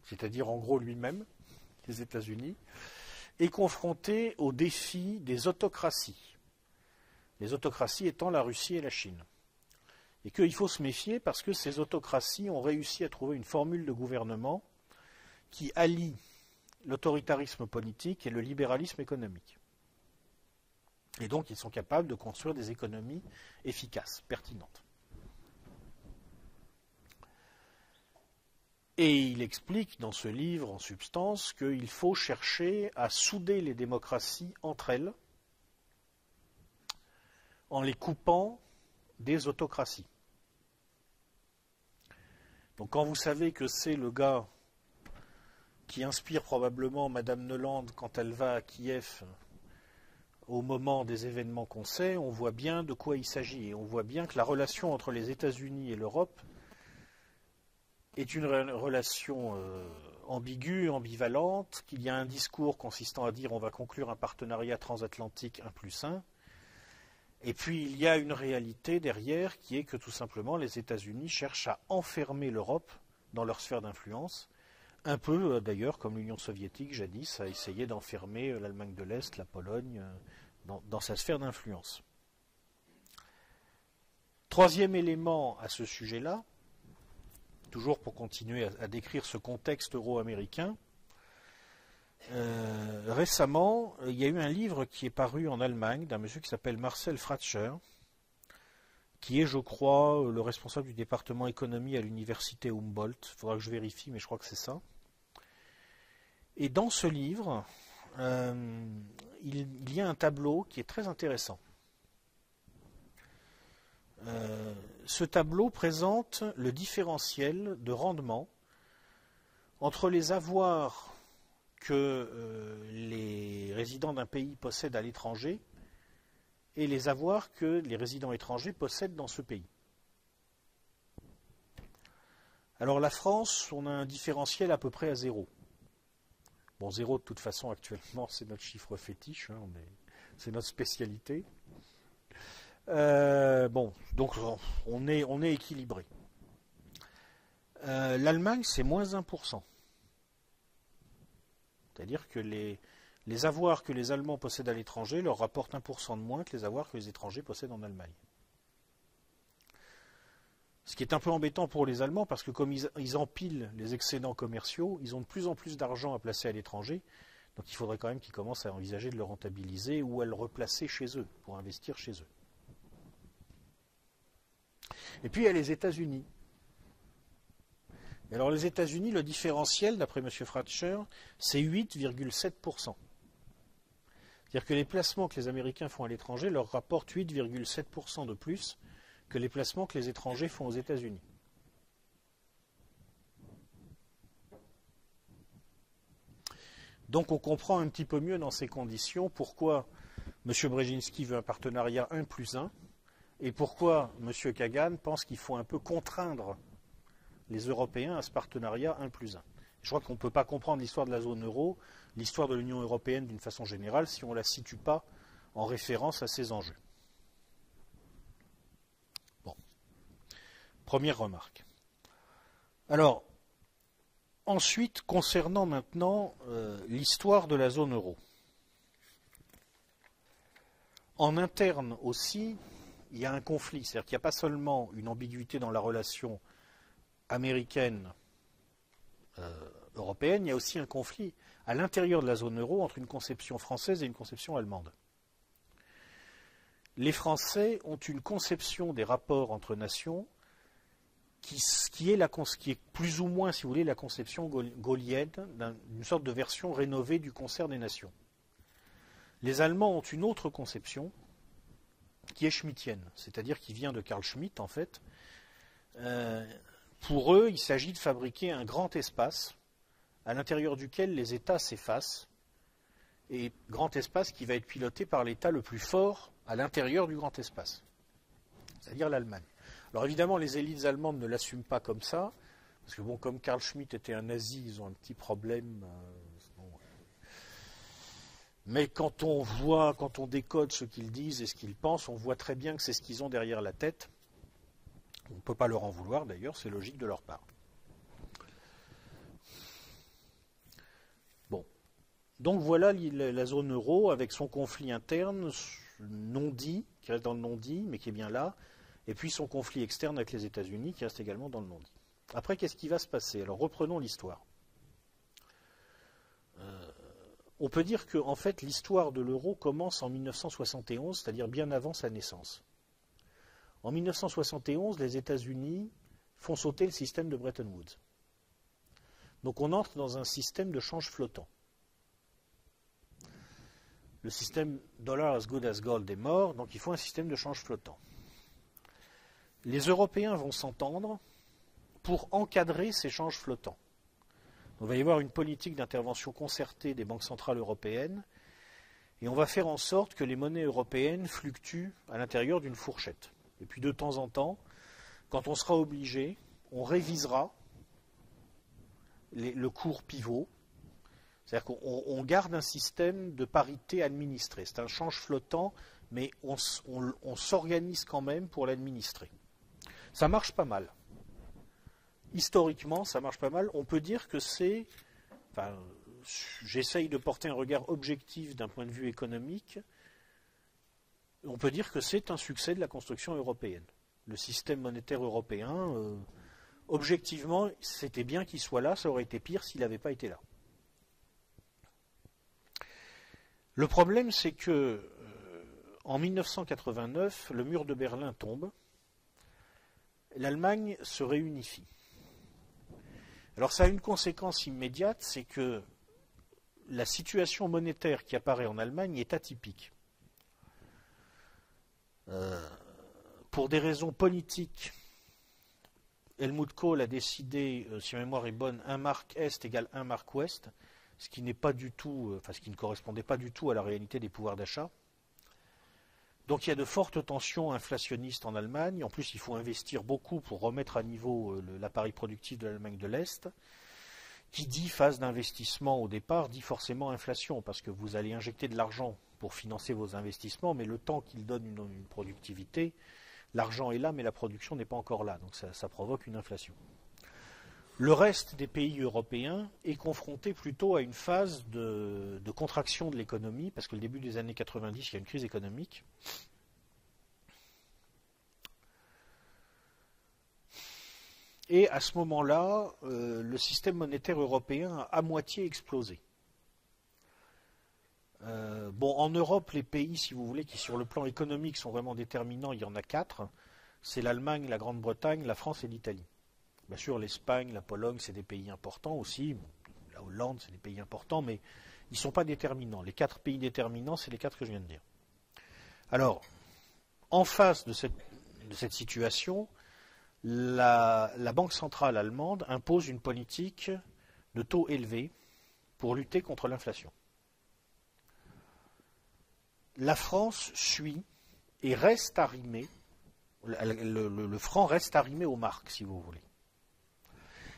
c'est-à-dire en gros lui-même, les États-Unis, est confronté au défi des autocraties. Les autocraties étant la Russie et la Chine. Et qu'il faut se méfier parce que ces autocraties ont réussi à trouver une formule de gouvernement qui allie l'autoritarisme politique et le libéralisme économique. Et donc ils sont capables de construire des économies efficaces, pertinentes. Et il explique dans ce livre, en substance, qu'il faut chercher à souder les démocraties entre elles en les coupant des autocraties. Donc quand vous savez que c'est le gars qui inspire probablement Mme Nuland quand elle va à Kiev au moment des événements qu'on sait, on voit bien de quoi il s'agit. Et on voit bien que la relation entre les États-Unis et l'Europe est une relation ambiguë, ambivalente, qu'il y a un discours consistant à dire on va conclure un partenariat transatlantique 1+1, et puis il y a une réalité derrière qui est que tout simplement les États-Unis cherchent à enfermer l'Europe dans leur sphère d'influence, un peu d'ailleurs comme l'Union soviétique jadis a essayé d'enfermer l'Allemagne de l'Est, la Pologne, dans sa sphère d'influence. Troisième élément à ce sujet-là, toujours pour continuer à décrire ce contexte euro-américain, récemment, il y a eu un livre qui est paru en Allemagne d'un monsieur qui s'appelle Marcel Fratscher, qui est, je crois, le responsable du département économie à l'université Humboldt. Il faudra que je vérifie, mais je crois que c'est ça. Et dans ce livre, il y a un tableau qui est très intéressant. Ce tableau présente le différentiel de rendement entre les avoirs que les résidents d'un pays possèdent à l'étranger et les avoirs que les résidents étrangers possèdent dans ce pays. Alors la France, on a un différentiel à peu près à 0. Bon, 0 de toute façon actuellement, c'est notre chiffre fétiche, hein, c'est notre spécialité. Bon, donc on est équilibré. L'Allemagne, c'est moins 1%. C'est-à-dire que les avoirs que les Allemands possèdent à l'étranger leur rapportent 1% de moins que les avoirs que les étrangers possèdent en Allemagne. Ce qui est un peu embêtant pour les Allemands, parce que comme ils empilent les excédents commerciaux, ils ont de plus en plus d'argent à placer à l'étranger, donc il faudrait quand même qu'ils commencent à envisager de le rentabiliser ou à le replacer chez eux, pour investir chez eux. Et puis il y a les États-Unis. Alors les États-Unis, le différentiel, d'après M. Fratscher, c'est 8,7%. C'est-à-dire que les placements que les Américains font à l'étranger leur rapportent 8,7% de plus que les placements que les étrangers font aux États-Unis. Donc on comprend un petit peu mieux dans ces conditions pourquoi M. Brzezinski veut un partenariat 1+1 et pourquoi M. Kagan pense qu'il faut un peu contraindre les Européens à ce partenariat 1+1. Je crois qu'on ne peut pas comprendre l'histoire de la zone euro, l'histoire de l'Union européenne d'une façon générale, si on ne la situe pas en référence à ces enjeux. Bon. Première remarque. Alors, ensuite, concernant maintenant l'histoire de la zone euro. En interne aussi, il y a un conflit. C'est-à-dire qu'il n'y a pas seulement une ambiguïté dans la relation américaine européenne, il y a aussi un conflit à l'intérieur de la zone euro entre une conception française et une conception allemande. Les Français ont une conception des rapports entre nations qui est plus ou moins, si vous voulez, la conception gaullienne, d'une sorte de version rénovée du concert des nations. Les Allemands ont une autre conception qui est schmittienne, c'est-à-dire qui vient de Carl Schmitt en fait. Pour eux, il s'agit de fabriquer un grand espace à l'intérieur duquel les États s'effacent, et grand espace qui va être piloté par l'État le plus fort à l'intérieur du grand espace, c'est-à-dire l'Allemagne. Alors évidemment, les élites allemandes ne l'assument pas comme ça, parce que bon, comme Carl Schmitt était un nazi, ils ont un petit problème. Mais quand on décode ce qu'ils disent et ce qu'ils pensent, on voit très bien que c'est ce qu'ils ont derrière la tête. On ne peut pas leur en vouloir d'ailleurs, c'est logique de leur part. Bon. Donc voilà la zone euro avec son conflit interne non dit, qui reste dans le non dit, mais qui est bien là, et puis son conflit externe avec les États-Unis, qui reste également dans le non dit. Après, qu'est-ce qui va se passer? Alors reprenons l'histoire. On peut dire que en fait, l'histoire de l'euro commence en 1971, c'est-à-dire bien avant sa naissance. En 1971, les États-Unis font sauter le système de Bretton Woods. Donc on entre dans un système de change flottant. Le système dollar as good as gold est mort, donc il faut un système de change flottant. Les Européens vont s'entendre pour encadrer ces changes flottants. Donc, il va y avoir une politique d'intervention concertée des banques centrales européennes et on va faire en sorte que les monnaies européennes fluctuent à l'intérieur d'une fourchette. Et puis de temps en temps, quand on sera obligé, on révisera le cours pivot. C'est-à-dire qu'on garde un système de parité administré. C'est un change flottant, mais on s'organise quand même pour l'administrer. Ça marche pas mal. Historiquement, ça marche pas mal. On peut dire que c'est... Enfin, j'essaye de porter un regard objectif d'un point de vue économique. On peut dire que c'est un succès de la construction européenne. Le système monétaire européen, objectivement, c'était bien qu'il soit là, ça aurait été pire s'il n'avait pas été là. Le problème, c'est que en 1989, le mur de Berlin tombe, l'Allemagne se réunifie. Alors ça a une conséquence immédiate, c'est que la situation monétaire qui apparaît en Allemagne est atypique. Pour des raisons politiques, Helmut Kohl a décidé, si ma mémoire est bonne, 1 mark Est égale 1 mark Ouest, ce qui n'est pas du tout, ce qui ne correspondait pas du tout à la réalité des pouvoirs d'achat. Donc il y a de fortes tensions inflationnistes en Allemagne. En plus, il faut investir beaucoup pour remettre à niveau l'appareil productif de l'Allemagne de l'Est. Qui dit phase d'investissement au départ, dit forcément inflation, parce que vous allez injecter de l'argent pour financer vos investissements, mais le temps qu'il donne une productivité, l'argent est là, mais la production n'est pas encore là. Donc ça provoque une inflation. Le reste des pays européens est confronté plutôt à une phase de contraction de l'économie, parce que le début des années 90, il y a une crise économique. Et à ce moment-là, le système monétaire européen a à moitié explosé. En Europe, les pays, si vous voulez, qui sur le plan économique sont vraiment déterminants, il y en a 4. C'est l'Allemagne, la Grande-Bretagne, la France et l'Italie. Bien sûr, l'Espagne, la Pologne, c'est des pays importants aussi. La Hollande, c'est des pays importants, mais ils ne sont pas déterminants. Les 4 pays déterminants, c'est les 4 que je viens de dire. Alors, en face de cette situation, la Banque centrale allemande impose une politique de taux élevés pour lutter contre l'inflation. La France suit et reste arrimée, le franc reste arrimé aux marques, si vous voulez.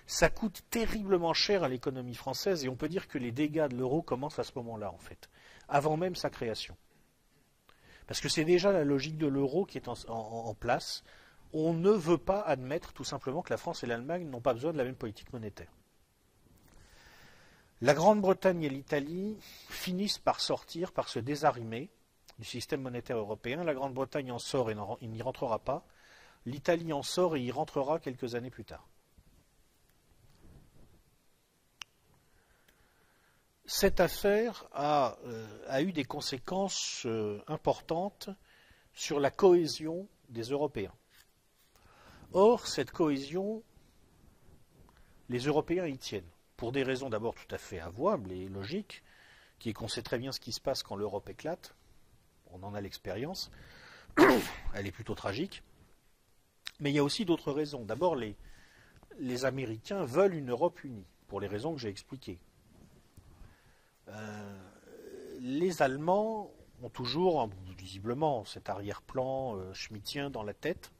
Ça coûte terriblement cher à l'économie française et on peut dire que les dégâts de l'euro commencent à ce moment-là, en fait, avant même sa création. Parce que c'est déjà la logique de l'euro qui est en place. On ne veut pas admettre tout simplement que la France et l'Allemagne n'ont pas besoin de la même politique monétaire. La Grande-Bretagne et l'Italie finissent par sortir, par se désarrimer du système monétaire européen. La Grande-Bretagne en sort et il n'y rentrera pas. L'Italie en sort et y rentrera quelques années plus tard. Cette affaire a eu des conséquences importantes sur la cohésion des Européens. Or, cette cohésion, les Européens y tiennent, pour des raisons d'abord tout à fait avouables et logiques, qui est qu'on sait très bien ce qui se passe quand l'Europe éclate. On en a l'expérience. Elle est plutôt tragique. Mais il y a aussi d'autres raisons. D'abord, les Américains veulent une Europe unie, pour les raisons que j'ai expliquées. Les Allemands ont toujours, visiblement, cet arrière-plan schmittien dans la tête.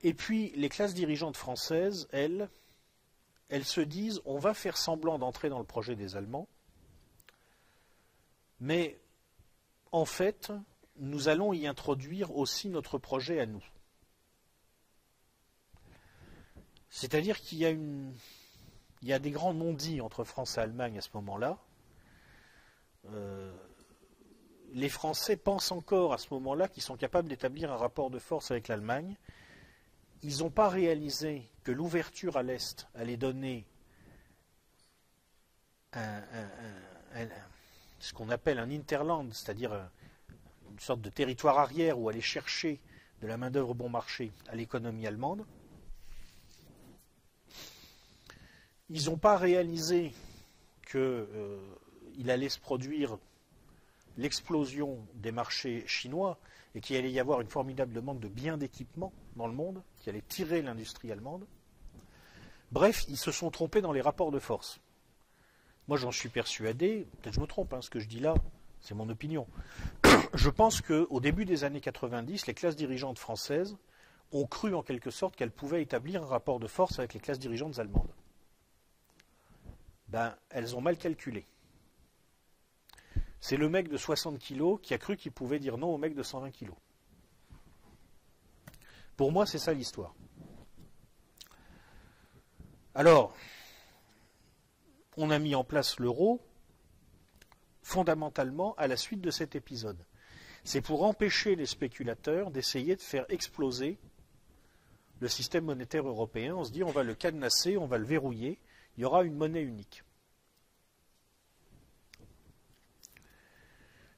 Et puis, les classes dirigeantes françaises, elles se disent, on va faire semblant d'entrer dans le projet des Allemands, mais en fait, nous allons y introduire aussi notre projet à nous. C'est-à-dire qu'il y a des grands non-dits entre France et Allemagne à ce moment-là. Les Français pensent encore à ce moment-là qu'ils sont capables d'établir un rapport de force avec l'Allemagne. Ils n'ont pas réalisé que l'ouverture à l'Est allait donner ce qu'on appelle un hinterland, c'est-à-dire une sorte de territoire arrière où aller chercher de la main-d'œuvre bon marché à l'économie allemande. Ils n'ont pas réalisé qu'il allait se produire l'explosion des marchés chinois et qu'il allait y avoir une formidable demande de biens d'équipement dans le monde, qui allait tirer l'industrie allemande. Bref, ils se sont trompés dans les rapports de force. Moi, j'en suis persuadé, peut-être je me trompe, ce que je dis là, c'est mon opinion. Je pense qu'au début des années 90, les classes dirigeantes françaises ont cru en quelque sorte qu'elles pouvaient établir un rapport de force avec les classes dirigeantes allemandes. Elles ont mal calculé. C'est le mec de 60 kilos qui a cru qu'il pouvait dire non au mec de 120 kilos. Pour moi, c'est ça l'histoire. Alors, on a mis en place l'euro fondamentalement à la suite de cet épisode. C'est pour empêcher les spéculateurs d'essayer de faire exploser le système monétaire européen. On se dit on va le cadenasser, on va le verrouiller, il y aura une monnaie unique.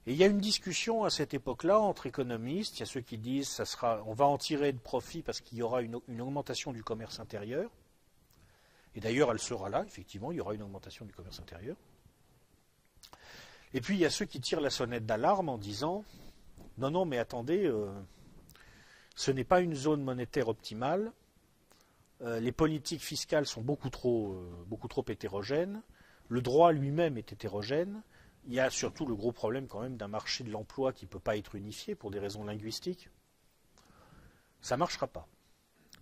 Et il y a une discussion à cette époque-là entre économistes. Il y a ceux qui disent on va en tirer de profit parce qu'il y aura une augmentation du commerce intérieur. Et d'ailleurs, elle sera là, effectivement, il y aura une augmentation du commerce intérieur. Et puis, il y a ceux qui tirent la sonnette d'alarme en disant non, mais attendez, ce n'est pas une zone monétaire optimale. Les politiques fiscales sont beaucoup trop hétérogènes. Le droit lui-même est hétérogène. Il y a surtout le gros problème quand même d'un marché de l'emploi qui ne peut pas être unifié pour des raisons linguistiques. Ça ne marchera pas.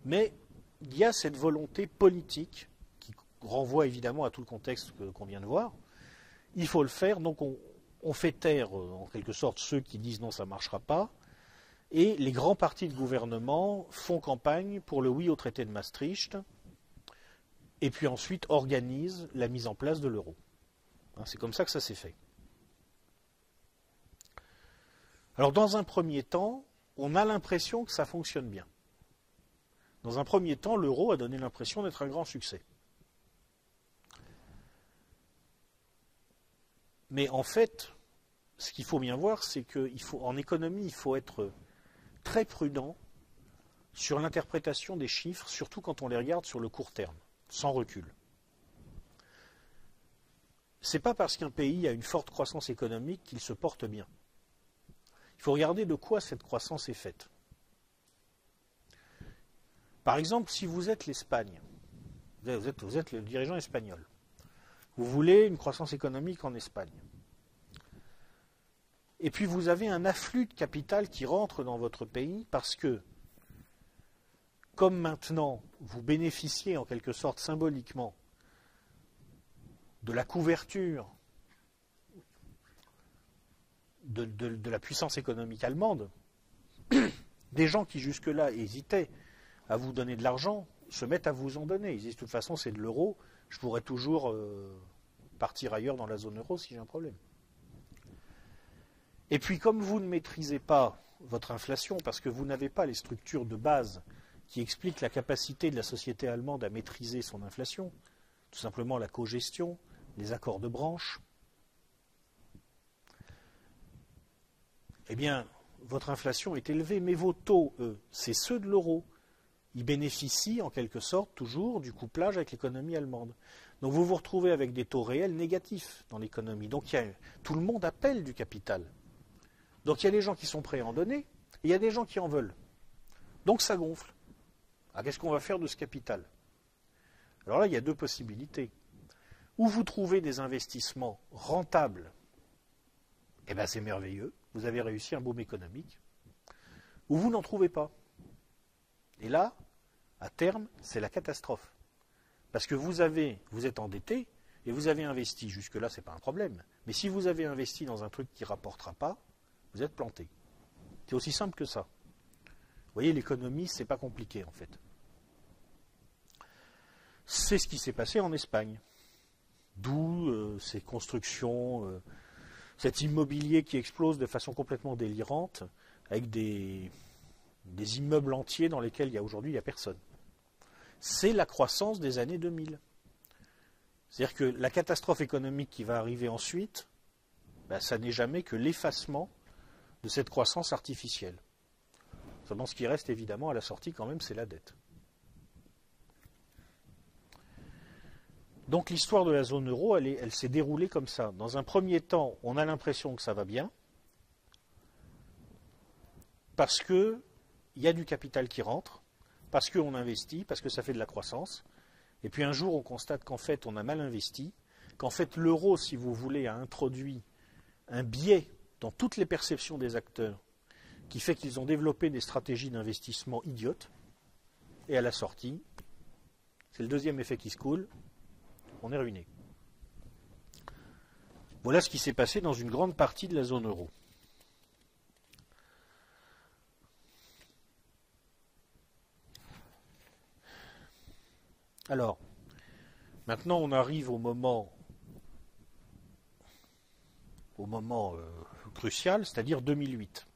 Mais il y a cette volonté politique qui renvoie évidemment à tout le contexte qu'on vient de voir. Il faut le faire, donc on fait taire en quelque sorte ceux qui disent non, ça ne marchera pas. Et les grands partis de gouvernement font campagne pour le oui au traité de Maastricht et puis ensuite organisent la mise en place de l'euro. C'est comme ça que ça s'est fait. Alors dans un premier temps, on a l'impression que ça fonctionne bien. Dans un premier temps, l'euro a donné l'impression d'être un grand succès. Mais en fait, ce qu'il faut bien voir, c'est qu'en économie, il faut être très prudent sur l'interprétation des chiffres, surtout quand on les regarde sur le court terme, sans recul. Ce n'est pas parce qu'un pays a une forte croissance économique qu'il se porte bien. Il faut regarder de quoi cette croissance est faite. Par exemple, si vous êtes l'Espagne, vous êtes le dirigeant espagnol, vous voulez une croissance économique en Espagne, et puis vous avez un afflux de capital qui rentre dans votre pays parce que, comme maintenant, vous bénéficiez en quelque sorte symboliquement de la couverture de la puissance économique allemande, des gens qui jusque-là hésitaient à vous donner de l'argent se mettent à vous en donner. Ils disent de toute façon c'est de l'euro, je pourrais toujours partir ailleurs dans la zone euro si j'ai un problème. Et puis comme vous ne maîtrisez pas votre inflation, parce que vous n'avez pas les structures de base qui expliquent la capacité de la société allemande à maîtriser son inflation, tout simplement la cogestion, les accords de branche, eh bien, votre inflation est élevée, mais vos taux, eux, c'est ceux de l'euro. Ils bénéficient en quelque sorte toujours du couplage avec l'économie allemande. Donc vous vous retrouvez avec des taux réels négatifs dans l'économie. Donc tout le monde appelle du capital. Donc il y a des gens qui sont prêts à en donner, et il y a des gens qui en veulent. Donc ça gonfle. Alors qu'est-ce qu'on va faire de ce capital? Alors là, il y a deux possibilités. Ou vous trouvez des investissements rentables, eh bien c'est merveilleux, vous avez réussi un boom économique, ou vous n'en trouvez pas. Et là, à terme, c'est la catastrophe. Parce que vous êtes endetté et vous avez investi. Jusque-là, ce n'est pas un problème. Mais si vous avez investi dans un truc qui ne rapportera pas, vous êtes planté. C'est aussi simple que ça. Vous voyez, l'économie, ce n'est pas compliqué en fait. C'est ce qui s'est passé en Espagne. D'où ces constructions, cet immobilier qui explose de façon complètement délirante, avec des immeubles entiers dans lesquels aujourd'hui il n'y a personne. C'est la croissance des années 2000. C'est-à-dire que la catastrophe économique qui va arriver ensuite, ça n'est jamais que l'effacement de cette croissance artificielle. Seulement ce qui reste évidemment à la sortie quand même, c'est la dette. Donc l'histoire de la zone euro, elle s'est déroulée comme ça. Dans un premier temps, on a l'impression que ça va bien, parce qu'il y a du capital qui rentre, parce qu'on investit, parce que ça fait de la croissance. Et puis un jour, on constate qu'en fait, on a mal investi, qu'en fait, l'euro, si vous voulez, a introduit un biais dans toutes les perceptions des acteurs, qui fait qu'ils ont développé des stratégies d'investissement idiotes. Et à la sortie, c'est le deuxième effet qui se coule, on est ruiné. Voilà ce qui s'est passé dans une grande partie de la zone euro. Alors, maintenant on arrive au moment crucial, c'est-à-dire 2008.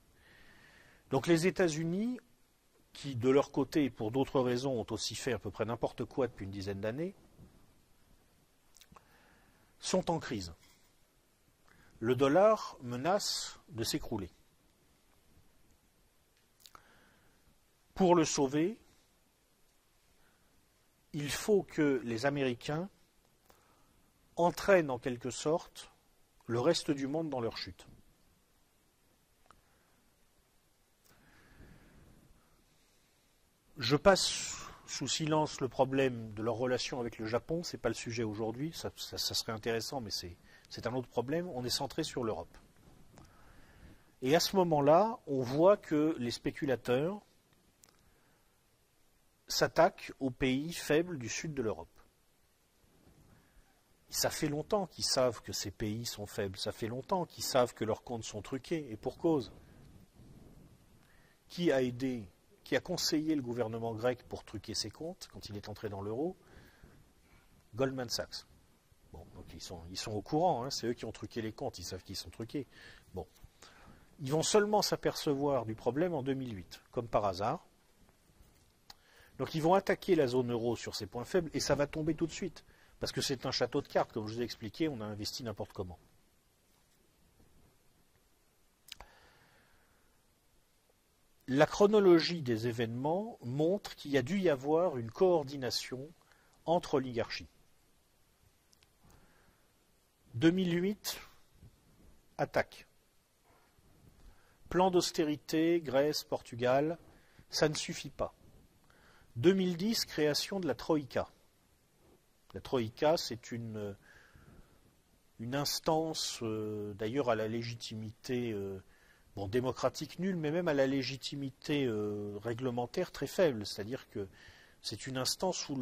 Donc les États-Unis, qui de leur côté, pour d'autres raisons, ont aussi fait à peu près n'importe quoi depuis une dizaine d'années, sont en crise. Le dollar menace de s'écrouler. Pour le sauver, il faut que les Américains entraînent en quelque sorte le reste du monde dans leur chute. Je passe sous silence le problème de leur relation avec le Japon. Ce n'est pas le sujet aujourd'hui, ça serait intéressant, mais c'est un autre problème. On est centré sur l'Europe. Et à ce moment-là, on voit que les spéculateurs s'attaquent aux pays faibles du sud de l'Europe. Ça fait longtemps qu'ils savent que ces pays sont faibles, ça fait longtemps qu'ils savent que leurs comptes sont truqués, et pour cause. Qui a aidé, qui a conseillé le gouvernement grec pour truquer ses comptes quand il est entré dans l'euro? Goldman Sachs. Bon, donc ils sont au courant, hein, c'est eux qui ont truqué les comptes, ils savent qu'ils sont truqués. Bon. Ils vont seulement s'apercevoir du problème en 2008, comme par hasard. Donc ils vont attaquer la zone euro sur ses points faibles, et ça va tomber tout de suite. Parce que c'est un château de cartes, comme je vous ai expliqué, on a investi n'importe comment. La chronologie des événements montre qu'il y a dû y avoir une coordination entre oligarchies. 2008, attaque. Plan d'austérité, Grèce, Portugal, ça ne suffit pas. 2010, création de la Troïka. La Troïka, c'est une instance, d'ailleurs à la légitimité démocratique nulle, mais même à la légitimité réglementaire très faible. C'est-à-dire que c'est une instance où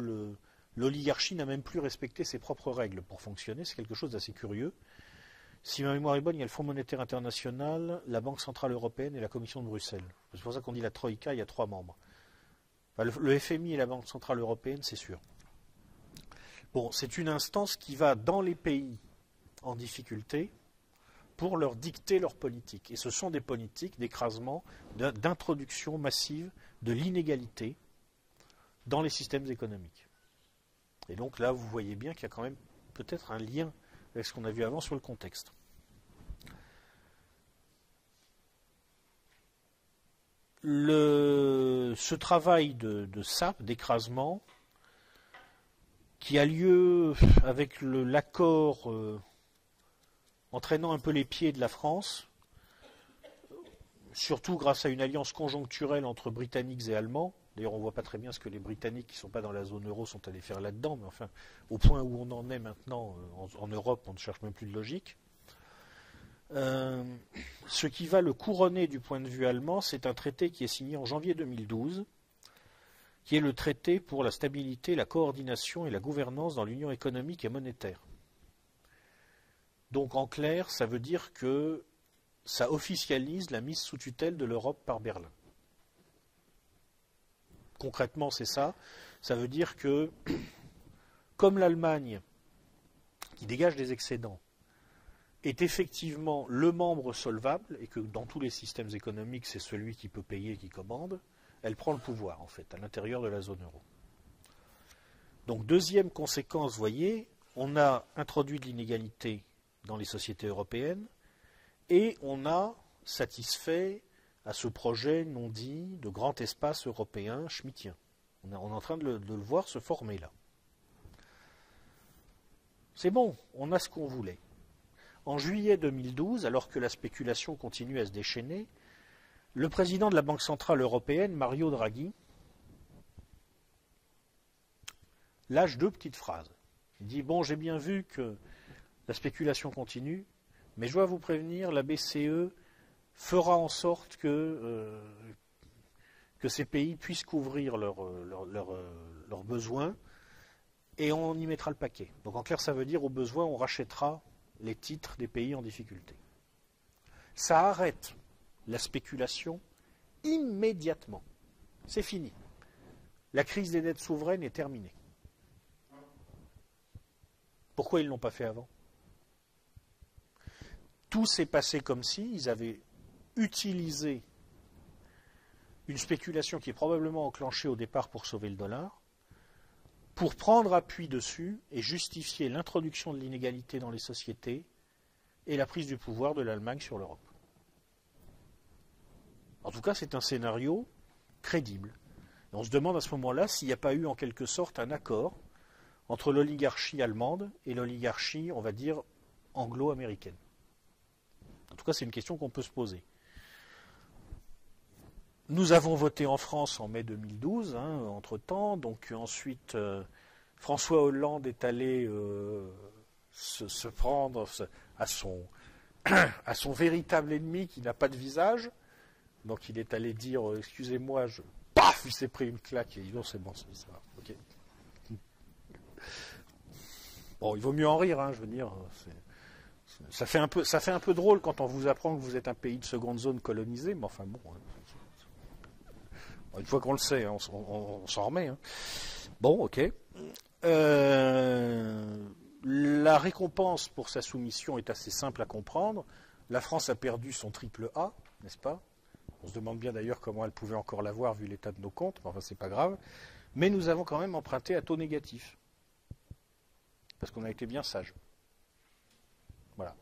l'oligarchie n'a même plus respecté ses propres règles pour fonctionner. C'est quelque chose d'assez curieux. Si ma mémoire est bonne, il y a le Fonds monétaire international, la Banque centrale européenne et la Commission de Bruxelles. C'est pour ça qu'on dit la Troïka, il y a 3 membres. Enfin, le FMI et la Banque centrale européenne, c'est sûr. Bon, c'est une instance qui va dans les pays en difficulté pour leur dicter leur politique. Et ce sont des politiques d'écrasement, d'introduction massive de l'inégalité dans les systèmes économiques. Et donc là, vous voyez bien qu'il y a quand même peut-être un lien avec ce qu'on a vu avant sur le contexte. Ce travail de sape, d'écrasement, qui a lieu avec l'accord entraînant un peu les pieds de la France, surtout grâce à une alliance conjoncturelle entre Britanniques et Allemands. D'ailleurs, on ne voit pas très bien ce que les Britanniques qui ne sont pas dans la zone euro sont allés faire là-dedans, mais enfin, au point où on en est maintenant en Europe, on ne cherche même plus de logique. Ce qui va le couronner du point de vue allemand, c'est un traité qui est signé en janvier 2012, qui est le traité pour la stabilité, la coordination et la gouvernance dans l'union économique et monétaire. Donc en clair, ça veut dire que ça officialise la mise sous tutelle de l'Europe par Berlin. Concrètement, c'est ça. Ça veut dire que, comme l'Allemagne, qui dégage des excédents, est effectivement le membre solvable, et que dans tous les systèmes économiques, c'est celui qui peut payer, qui commande, elle prend le pouvoir, en fait, à l'intérieur de la zone euro. Donc, deuxième conséquence, vous voyez, on a introduit de l'inégalité dans les sociétés européennes, et on a satisfait à ce projet non dit de grand espace européen schmittien. On est en train de le voir se former là. C'est bon, on a ce qu'on voulait. En juillet 2012, alors que la spéculation continue à se déchaîner, le président de la Banque centrale européenne, Mario Draghi, lâche 2 petites phrases. Il dit « Bon, j'ai bien vu que la spéculation continue, mais je dois vous prévenir, la BCE fera en sorte que ces pays puissent couvrir leurs besoins et on y mettra le paquet. » Donc en clair, ça veut dire au besoin, on rachètera les titres des pays en difficulté. Ça arrête la spéculation immédiatement. C'est fini. La crise des dettes souveraines est terminée. Pourquoi ils ne l'ont pas fait avant? Tout s'est passé comme si ils avaient utilisé une spéculation qui est probablement enclenchée au départ pour sauver le dollar, pour prendre appui dessus et justifier l'introduction de l'inégalité dans les sociétés et la prise du pouvoir de l'Allemagne sur l'Europe. En tout cas, c'est un scénario crédible. Et on se demande à ce moment-là s'il n'y a pas eu en quelque sorte un accord entre l'oligarchie allemande et l'oligarchie, on va dire, anglo-américaine. En tout cas, c'est une question qu'on peut se poser. Nous avons voté en France en mai 2012, entre-temps. Donc ensuite, François Hollande est allé se prendre à son véritable ennemi qui n'a pas de visage. Donc il est allé dire excusez-moi, paf, il s'est pris une claque et il dit non, c'est bon, ça va. Ok. Bon, il vaut mieux en rire, je veux dire. Ça fait un peu drôle quand on vous apprend que vous êtes un pays de seconde zone colonisé, mais enfin bon. Une fois qu'on le sait, on s'en remet. Bon, ok. La récompense pour sa soumission est assez simple à comprendre. La France a perdu son triple A, n'est-ce pas? On se demande bien d'ailleurs comment elle pouvait encore l'avoir vu l'état de nos comptes, mais enfin c'est pas grave. Mais nous avons quand même emprunté à taux négatif. Parce qu'on a été bien sages. Voilà.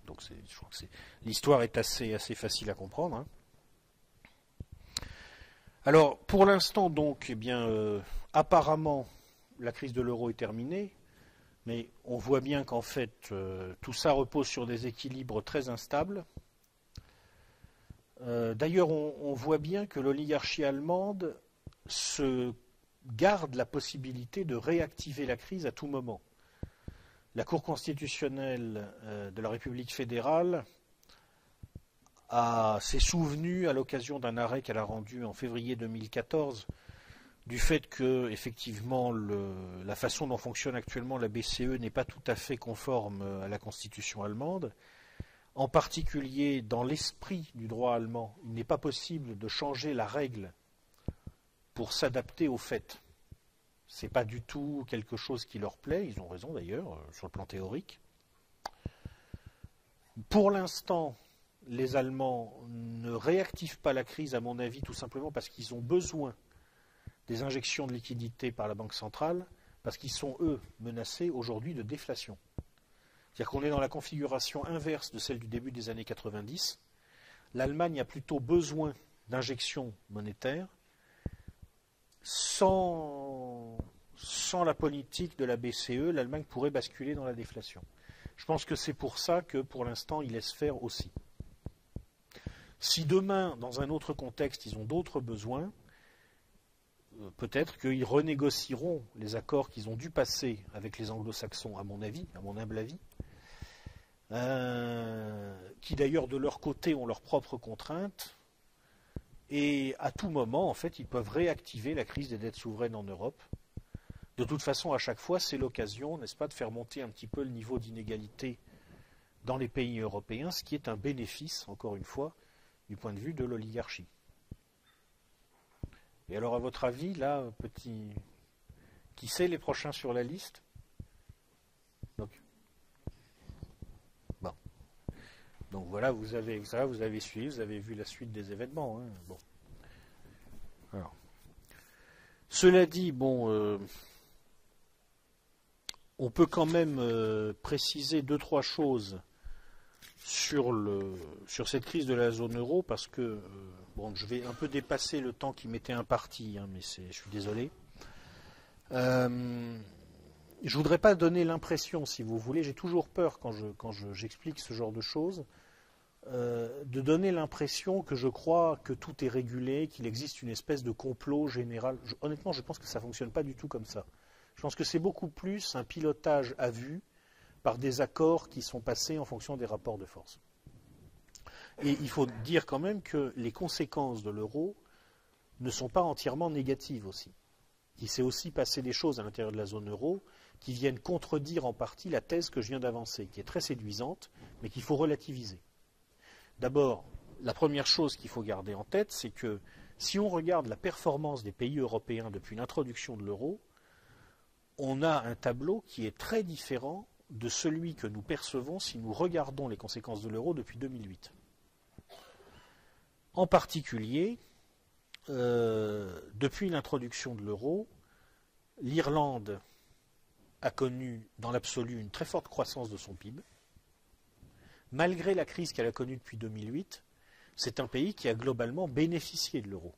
Donc je crois que l'histoire est assez facile à comprendre. Alors, pour l'instant, donc, eh bien, apparemment, la crise de l'euro est terminée, mais on voit bien qu'en fait, tout ça repose sur des équilibres très instables. D'ailleurs, on voit bien que l'oligarchie allemande se garde la possibilité de réactiver la crise à tout moment. La Cour constitutionnelle de la République fédérale s'est souvenue, à l'occasion d'un arrêt qu'elle a rendu en février 2014, du fait que, effectivement, la façon dont fonctionne actuellement la BCE n'est pas tout à fait conforme à la Constitution allemande. En particulier, dans l'esprit du droit allemand, il n'est pas possible de changer la règle pour s'adapter aux faits. Ce n'est pas du tout quelque chose qui leur plaît, ils ont raison d'ailleurs, sur le plan théorique. Pour l'instant, les Allemands ne réactivent pas la crise, à mon avis, tout simplement parce qu'ils ont besoin des injections de liquidités par la Banque centrale, parce qu'ils sont, eux, menacés aujourd'hui de déflation. C'est-à-dire qu'on est dans la configuration inverse de celle du début des années 90. L'Allemagne a plutôt besoin d'injections monétaires. Sans la politique de la BCE, l'Allemagne pourrait basculer dans la déflation. Je pense que c'est pour ça que, pour l'instant, ils laissent faire aussi. Si demain, dans un autre contexte, ils ont d'autres besoins, peut-être qu'ils renégocieront les accords qu'ils ont dû passer avec les anglo-saxons, à mon avis, à mon humble avis, qui d'ailleurs de leur côté ont leurs propres contraintes, et à tout moment, en fait, ils peuvent réactiver la crise des dettes souveraines en Europe. De toute façon, à chaque fois, c'est l'occasion, n'est-ce pas, de faire monter un petit peu le niveau d'inégalité dans les pays européens, ce qui est un bénéfice, encore une fois, du point de vue de l'oligarchie. Et alors, à votre avis, là, qui c'est les prochains sur la liste? Donc voilà, vous avez suivi, vous avez vu la suite des événements. Bon. Alors. Cela dit, bon, on peut quand même préciser 2-3 choses sur cette crise de la zone euro, parce que bon, je vais un peu dépasser le temps qui m'était imparti, mais je suis désolé. Je ne voudrais pas donner l'impression, si vous voulez, j'ai toujours peur quand j'explique ce genre de choses, de donner l'impression que je crois que tout est régulé, qu'il existe une espèce de complot général. Honnêtement, je pense que ça ne fonctionne pas du tout comme ça. Je pense que c'est beaucoup plus un pilotage à vue par des accords qui sont passés en fonction des rapports de force. Et il faut dire quand même que les conséquences de l'euro ne sont pas entièrement négatives aussi. Il s'est aussi passé des choses à l'intérieur de la zone euro qui viennent contredire en partie la thèse que je viens d'avancer, qui est très séduisante, mais qu'il faut relativiser. D'abord, la première chose qu'il faut garder en tête, c'est que si on regarde la performance des pays européens depuis l'introduction de l'euro, on a un tableau qui est très différent de celui que nous percevons si nous regardons les conséquences de l'euro depuis 2008. En particulier, depuis l'introduction de l'euro, l'Irlande a connu dans l'absolu une très forte croissance de son PIB. Malgré la crise qu'elle a connue depuis 2008, c'est un pays qui a globalement bénéficié de l'euro.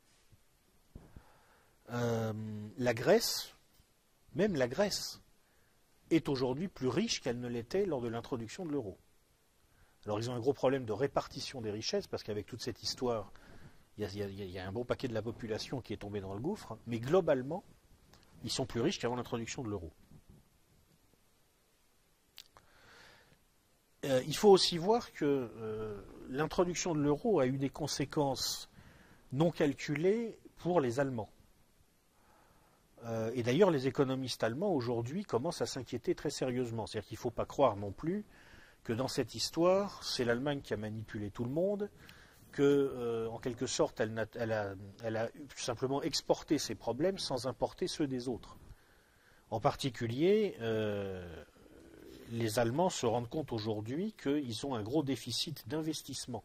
La Grèce, même la Grèce, est aujourd'hui plus riche qu'elle ne l'était lors de l'introduction de l'euro. Alors ils ont un gros problème de répartition des richesses, parce qu'avec toute cette histoire Il y a un bon paquet de la population qui est tombé dans le gouffre, hein, mais globalement, ils sont plus riches qu'avant l'introduction de l'euro. Il faut aussi voir que l'introduction de l'euro a eu des conséquences non calculées pour les Allemands. Et d'ailleurs, les économistes allemands aujourd'hui commencent à s'inquiéter très sérieusement. C'est-à-dire qu'il ne faut pas croire non plus que dans cette histoire, c'est l'Allemagne qui a manipulé tout le monde, que, en quelque sorte, elle a simplement exporté ses problèmes sans importer ceux des autres. En particulier, les Allemands se rendent compte aujourd'hui qu'ils ont un gros déficit d'investissement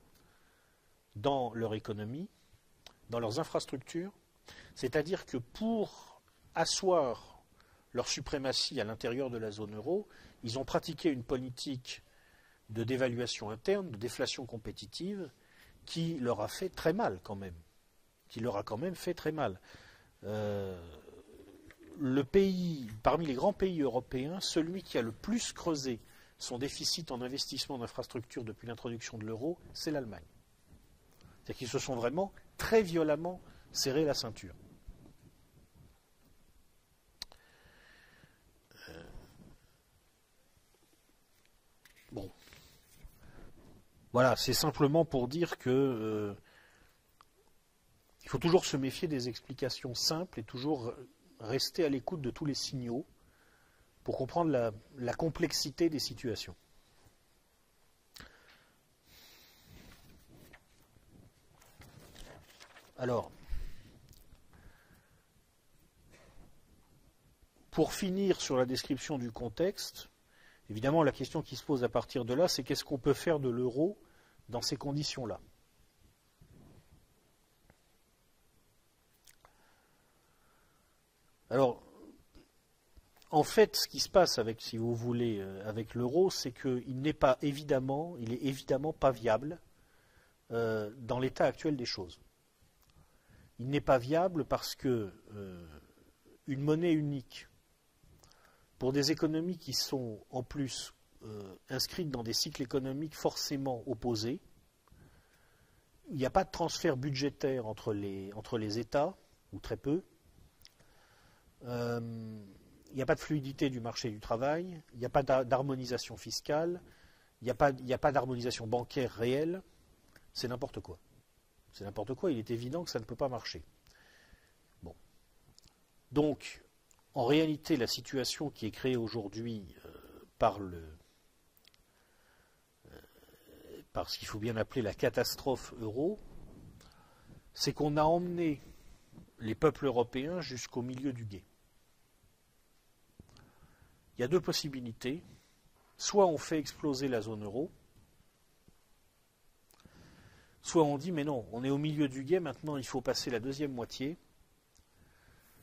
dans leur économie, dans leurs infrastructures. C'est-à-dire que pour asseoir leur suprématie à l'intérieur de la zone euro, ils ont pratiqué une politique de dévaluation interne, de déflation compétitive, qui leur a fait très mal quand même. Qui leur a quand même fait très mal. Le pays, parmi les grands pays européens, celui qui a le plus creusé son déficit en investissement d'infrastructures depuis l'introduction de l'euro, c'est l'Allemagne. C'est-à-dire qu'ils se sont vraiment très violemment serré la ceinture. Bon. Voilà, c'est simplement pour dire que il faut toujours se méfier des explications simples et toujours rester à l'écoute de tous les signaux pour comprendre la complexité des situations. Alors, pour finir sur la description du contexte, évidemment, la question qui se pose à partir de là, c'est qu'est-ce qu'on peut faire de l'euro dans ces conditions-là? Alors, en fait, ce qui se passe avec, si vous voulez, avec l'euro, c'est qu'il n'est pas évidemment, il est évidemment pas viable dans l'état actuel des choses. Il n'est pas viable parce que une monnaie unique, pour des économies qui sont en plus inscrites dans des cycles économiques forcément opposés, il n'y a pas de transfert budgétaire entre les États, ou très peu. Il n'y a pas de fluidité du marché du travail, il n'y a pas d'harmonisation fiscale, il n'y a pas d'harmonisation bancaire réelle, c'est n'importe quoi. C'est n'importe quoi, il est évident que ça ne peut pas marcher. Bon. Donc, en réalité, la situation qui est créée aujourd'hui par ce qu'il faut bien appeler la catastrophe euro, c'est qu'on a emmené les peuples européens jusqu'au milieu du gué. Il y a deux possibilités. Soit on fait exploser la zone euro, soit on dit mais non, on est au milieu du gué, maintenant il faut passer la deuxième moitié,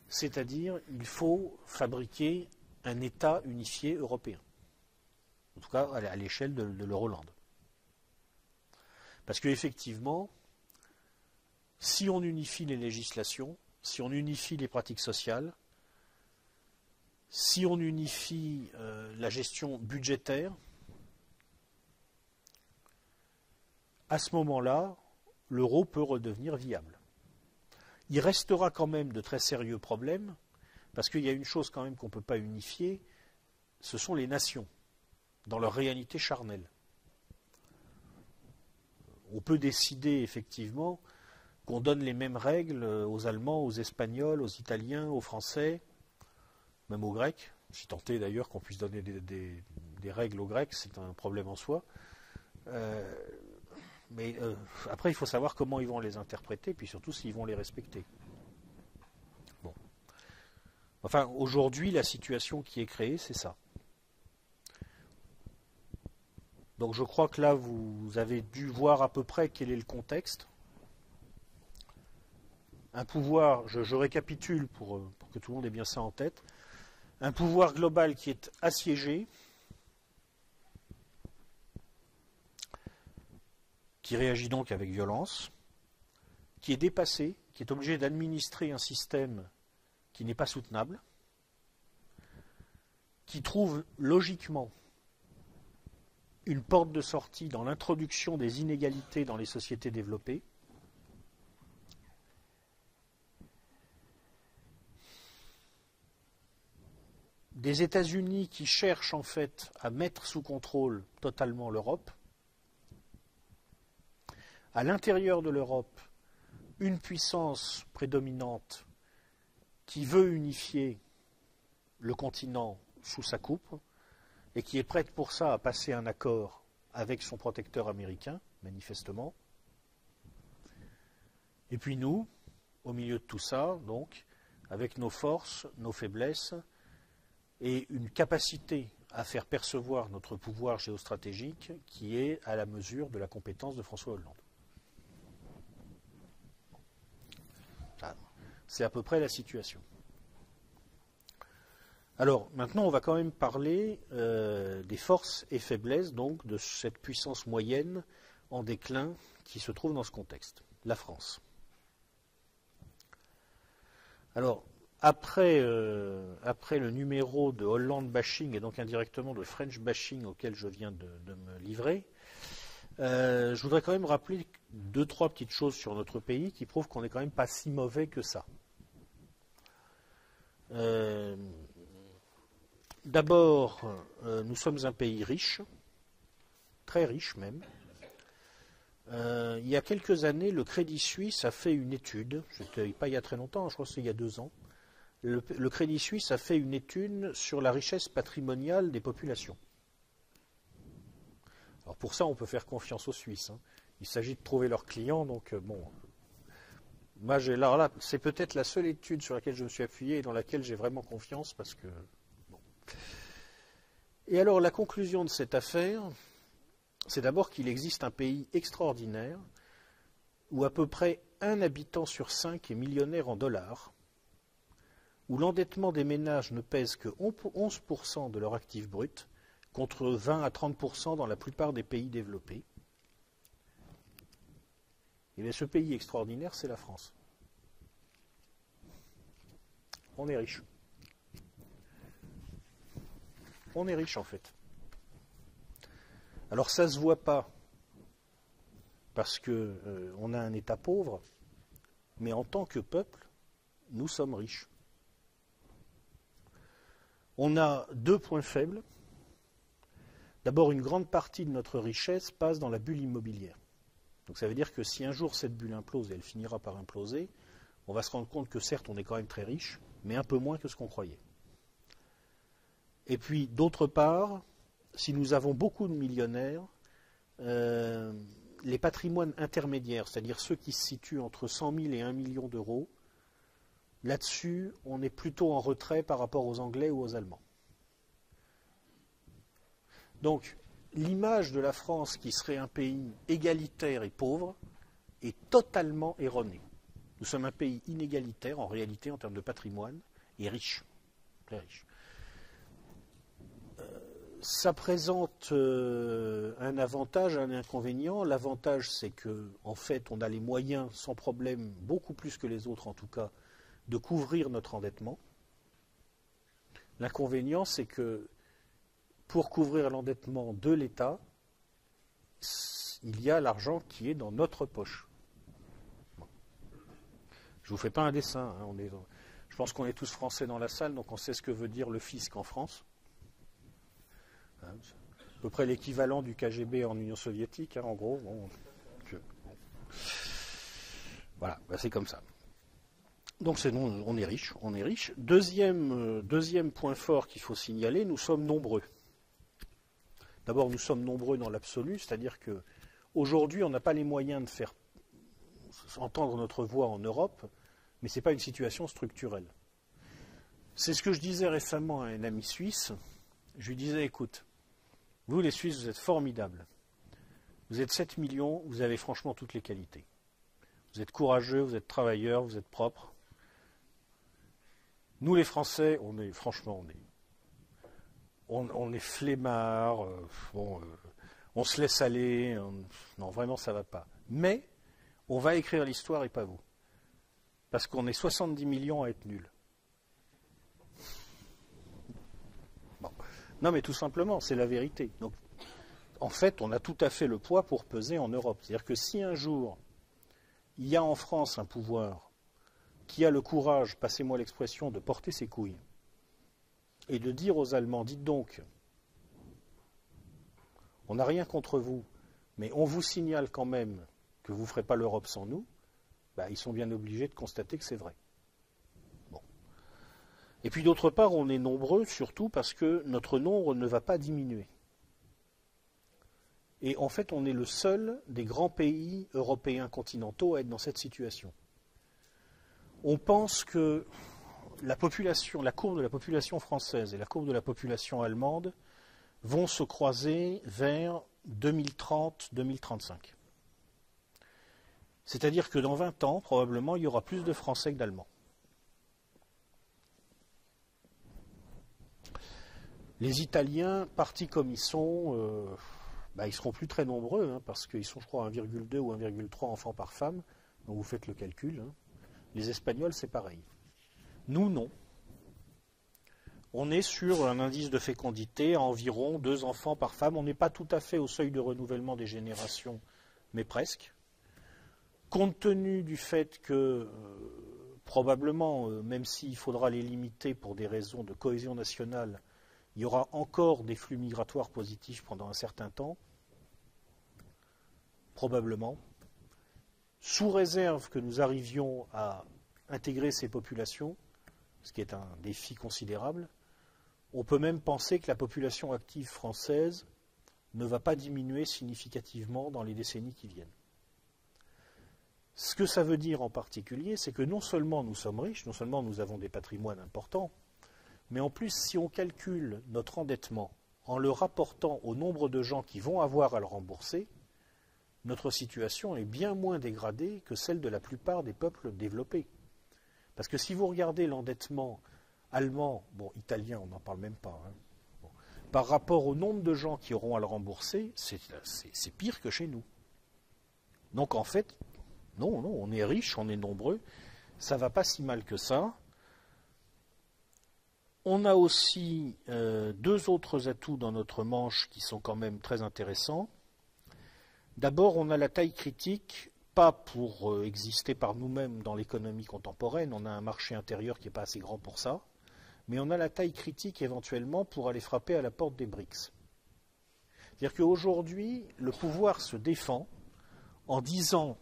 c'est-à-dire il faut fabriquer un État unifié européen. En tout cas à l'échelle de l'Euroland. Parce qu'effectivement, si on unifie les législations, si on unifie les pratiques sociales, si on unifie la gestion budgétaire, à ce moment-là, l'euro peut redevenir viable. Il restera quand même de très sérieux problèmes, parce qu'il y a une chose quand même qu'on ne peut pas unifier, ce sont les nations, dans leur réalité charnelle. On peut décider effectivement qu'on donne les mêmes règles aux Allemands, aux Espagnols, aux Italiens, aux Français, même aux Grecs, si tant est d'ailleurs qu'on puisse donner des règles aux Grecs, c'est un problème en soi. Mais après, il faut savoir comment ils vont les interpréter, puis surtout s'ils vont les respecter. Bon. Enfin, aujourd'hui, la situation qui est créée, c'est ça. Donc je crois que là, vous avez dû voir à peu près quel est le contexte. Un pouvoir, je récapitule pour que tout le monde ait bien ça en tête, un pouvoir global qui est assiégé, qui réagit donc avec violence, qui est dépassé, qui est obligé d'administrer un système qui n'est pas soutenable, qui trouve logiquement une porte de sortie dans l'introduction des inégalités dans les sociétés développées, des États-Unis qui cherchent en fait à mettre sous contrôle totalement l'Europe. À l'intérieur de l'Europe, une puissance prédominante qui veut unifier le continent sous sa coupe et qui est prête pour ça à passer un accord avec son protecteur américain, manifestement. Et puis nous, au milieu de tout ça, donc, avec nos forces, nos faiblesses et une capacité à faire percevoir notre pouvoir géostratégique qui est à la mesure de la compétence de François Hollande. C'est à peu près la situation. Alors, maintenant, on va quand même parler des forces et faiblesses, donc, de cette puissance moyenne en déclin qui se trouve dans ce contexte, la France. Alors, après le numéro de Hollande bashing et donc indirectement de French bashing auquel je viens de me livrer, je voudrais quand même rappeler 2-3 petites choses sur notre pays qui prouvent qu'on n'est quand même pas si mauvais que ça. D'abord, nous sommes un pays riche, très riche même. Il y a quelques années, le Crédit Suisse a fait une étude, pas il y a très longtemps, je crois que c'est il y a 2 ans, le Crédit Suisse a fait une étude sur la richesse patrimoniale des populations. Alors pour ça, on peut faire confiance aux Suisses. Hein. Il s'agit de trouver leurs clients, donc bon. Moi, là, c'est peut-être la seule étude sur laquelle je me suis appuyé et dans laquelle j'ai vraiment confiance parce que. Bon. Et alors, la conclusion de cette affaire, c'est d'abord qu'il existe un pays extraordinaire où à peu près 1 habitant sur 5 est millionnaire en dollars, où l'endettement des ménages ne pèse que 11% de leur actif brut, contre 20 à 30% dans la plupart des pays développés. Et bien ce pays extraordinaire, c'est la France. On est riche. On est riche en fait. Alors ça ne se voit pas parce qu'on a un État pauvre, mais en tant que peuple, nous sommes riches. On a 2 points faibles. D'abord, une grande partie de notre richesse passe dans la bulle immobilière. Donc ça veut dire que si un jour cette bulle implose, et elle finira par imploser, on va se rendre compte que certes on est quand même très riche, mais un peu moins que ce qu'on croyait. Et puis d'autre part, si nous avons beaucoup de millionnaires, les patrimoines intermédiaires, c'est-à-dire ceux qui se situent entre 100 000 et 1 million d'euros, là-dessus on est plutôt en retrait par rapport aux Anglais ou aux Allemands. Donc, l'image de la France qui serait un pays égalitaire et pauvre est totalement erronée. Nous sommes un pays inégalitaire en réalité en termes de patrimoine et riche, très riche. Ça présente un avantage, un inconvénient. L'avantage, c'est que, en fait, on a les moyens, sans problème, beaucoup plus que les autres en tout cas, de couvrir notre endettement. L'inconvénient, c'est que pour couvrir l'endettement de l'État, il y a l'argent qui est dans notre poche. Bon. Je ne vous fais pas un dessin. Hein, je pense qu'on est tous français dans la salle, donc on sait ce que veut dire le fisc en France. Hein, à peu près l'équivalent du KGB en Union soviétique, hein, en gros. Bon. Voilà, bah c'est comme ça. Donc on est riche, on est riche. Deuxième point fort qu'il faut signaler, nous sommes nombreux. D'abord, nous sommes nombreux dans l'absolu, c'est-à-dire qu'aujourd'hui, on n'a pas les moyens de faire entendre notre voix en Europe, mais ce n'est pas une situation structurelle. C'est ce que je disais récemment à un ami suisse. Je lui disais, écoute, vous les Suisses, vous êtes formidables. Vous êtes 7 millions, vous avez franchement toutes les qualités. Vous êtes courageux, vous êtes travailleurs, vous êtes propres. Nous, les Français, on est flemmards, on se laisse aller, non, vraiment, ça ne va pas. Mais, on va écrire l'histoire et pas vous. Parce qu'on est 70 millions à être nuls. Bon. Non, mais tout simplement, c'est la vérité. Donc, en fait, on a tout à fait le poids pour peser en Europe. C'est-à-dire que si un jour, il y a en France un pouvoir qui a le courage, passez-moi l'expression, de porter ses couilles, et de dire aux Allemands, dites donc, on n'a rien contre vous, mais on vous signale quand même que vous ne ferez pas l'Europe sans nous, bah, ils sont bien obligés de constater que c'est vrai. Bon. Et puis d'autre part, on est nombreux, surtout parce que notre nombre ne va pas diminuer. Et en fait, on est le seul des grands pays européens continentaux à être dans cette situation. On pense que la courbe de la population française et la courbe de la population allemande vont se croiser vers 2030-2035. C'est-à-dire que dans 20 ans, probablement, il y aura plus de Français que d'Allemands. Les Italiens, partis comme ils sont, ils ne seront plus très nombreux, hein, parce qu'ils sont, je crois, 1,2 ou 1,3 enfants par femme. Donc vous faites le calcul. Hein. Les Espagnols, c'est pareil. Nous, non. On est sur un indice de fécondité à environ 2 enfants par femme. On n'est pas tout à fait au seuil de renouvellement des générations, mais presque. Compte tenu du fait que, probablement, même s'il faudra les limiter pour des raisons de cohésion nationale, il y aura encore des flux migratoires positifs pendant un certain temps, probablement, sous réserve que nous arrivions à intégrer ces populations, ce qui est un défi considérable, on peut même penser que la population active française ne va pas diminuer significativement dans les décennies qui viennent. Ce que ça veut dire en particulier, c'est que non seulement nous sommes riches, non seulement nous avons des patrimoines importants, mais en plus, si on calcule notre endettement en le rapportant au nombre de gens qui vont avoir à le rembourser, notre situation est bien moins dégradée que celle de la plupart des peuples développés. Parce que si vous regardez l'endettement allemand, italien, on n'en parle même pas, hein, par rapport au nombre de gens qui auront à le rembourser, c'est pire que chez nous. Donc en fait, non, on est riche, on est nombreux, ça ne va pas si mal que ça. On a aussi 2 autres atouts dans notre manche qui sont quand même très intéressants. D'abord, on a la taille critique, pas pour exister par nous-mêmes dans l'économie contemporaine, on a un marché intérieur qui n'est pas assez grand pour ça, mais on a la taille critique éventuellement pour aller frapper à la porte des BRICS. C'est-à-dire qu'aujourd'hui, le pouvoir se défend en disant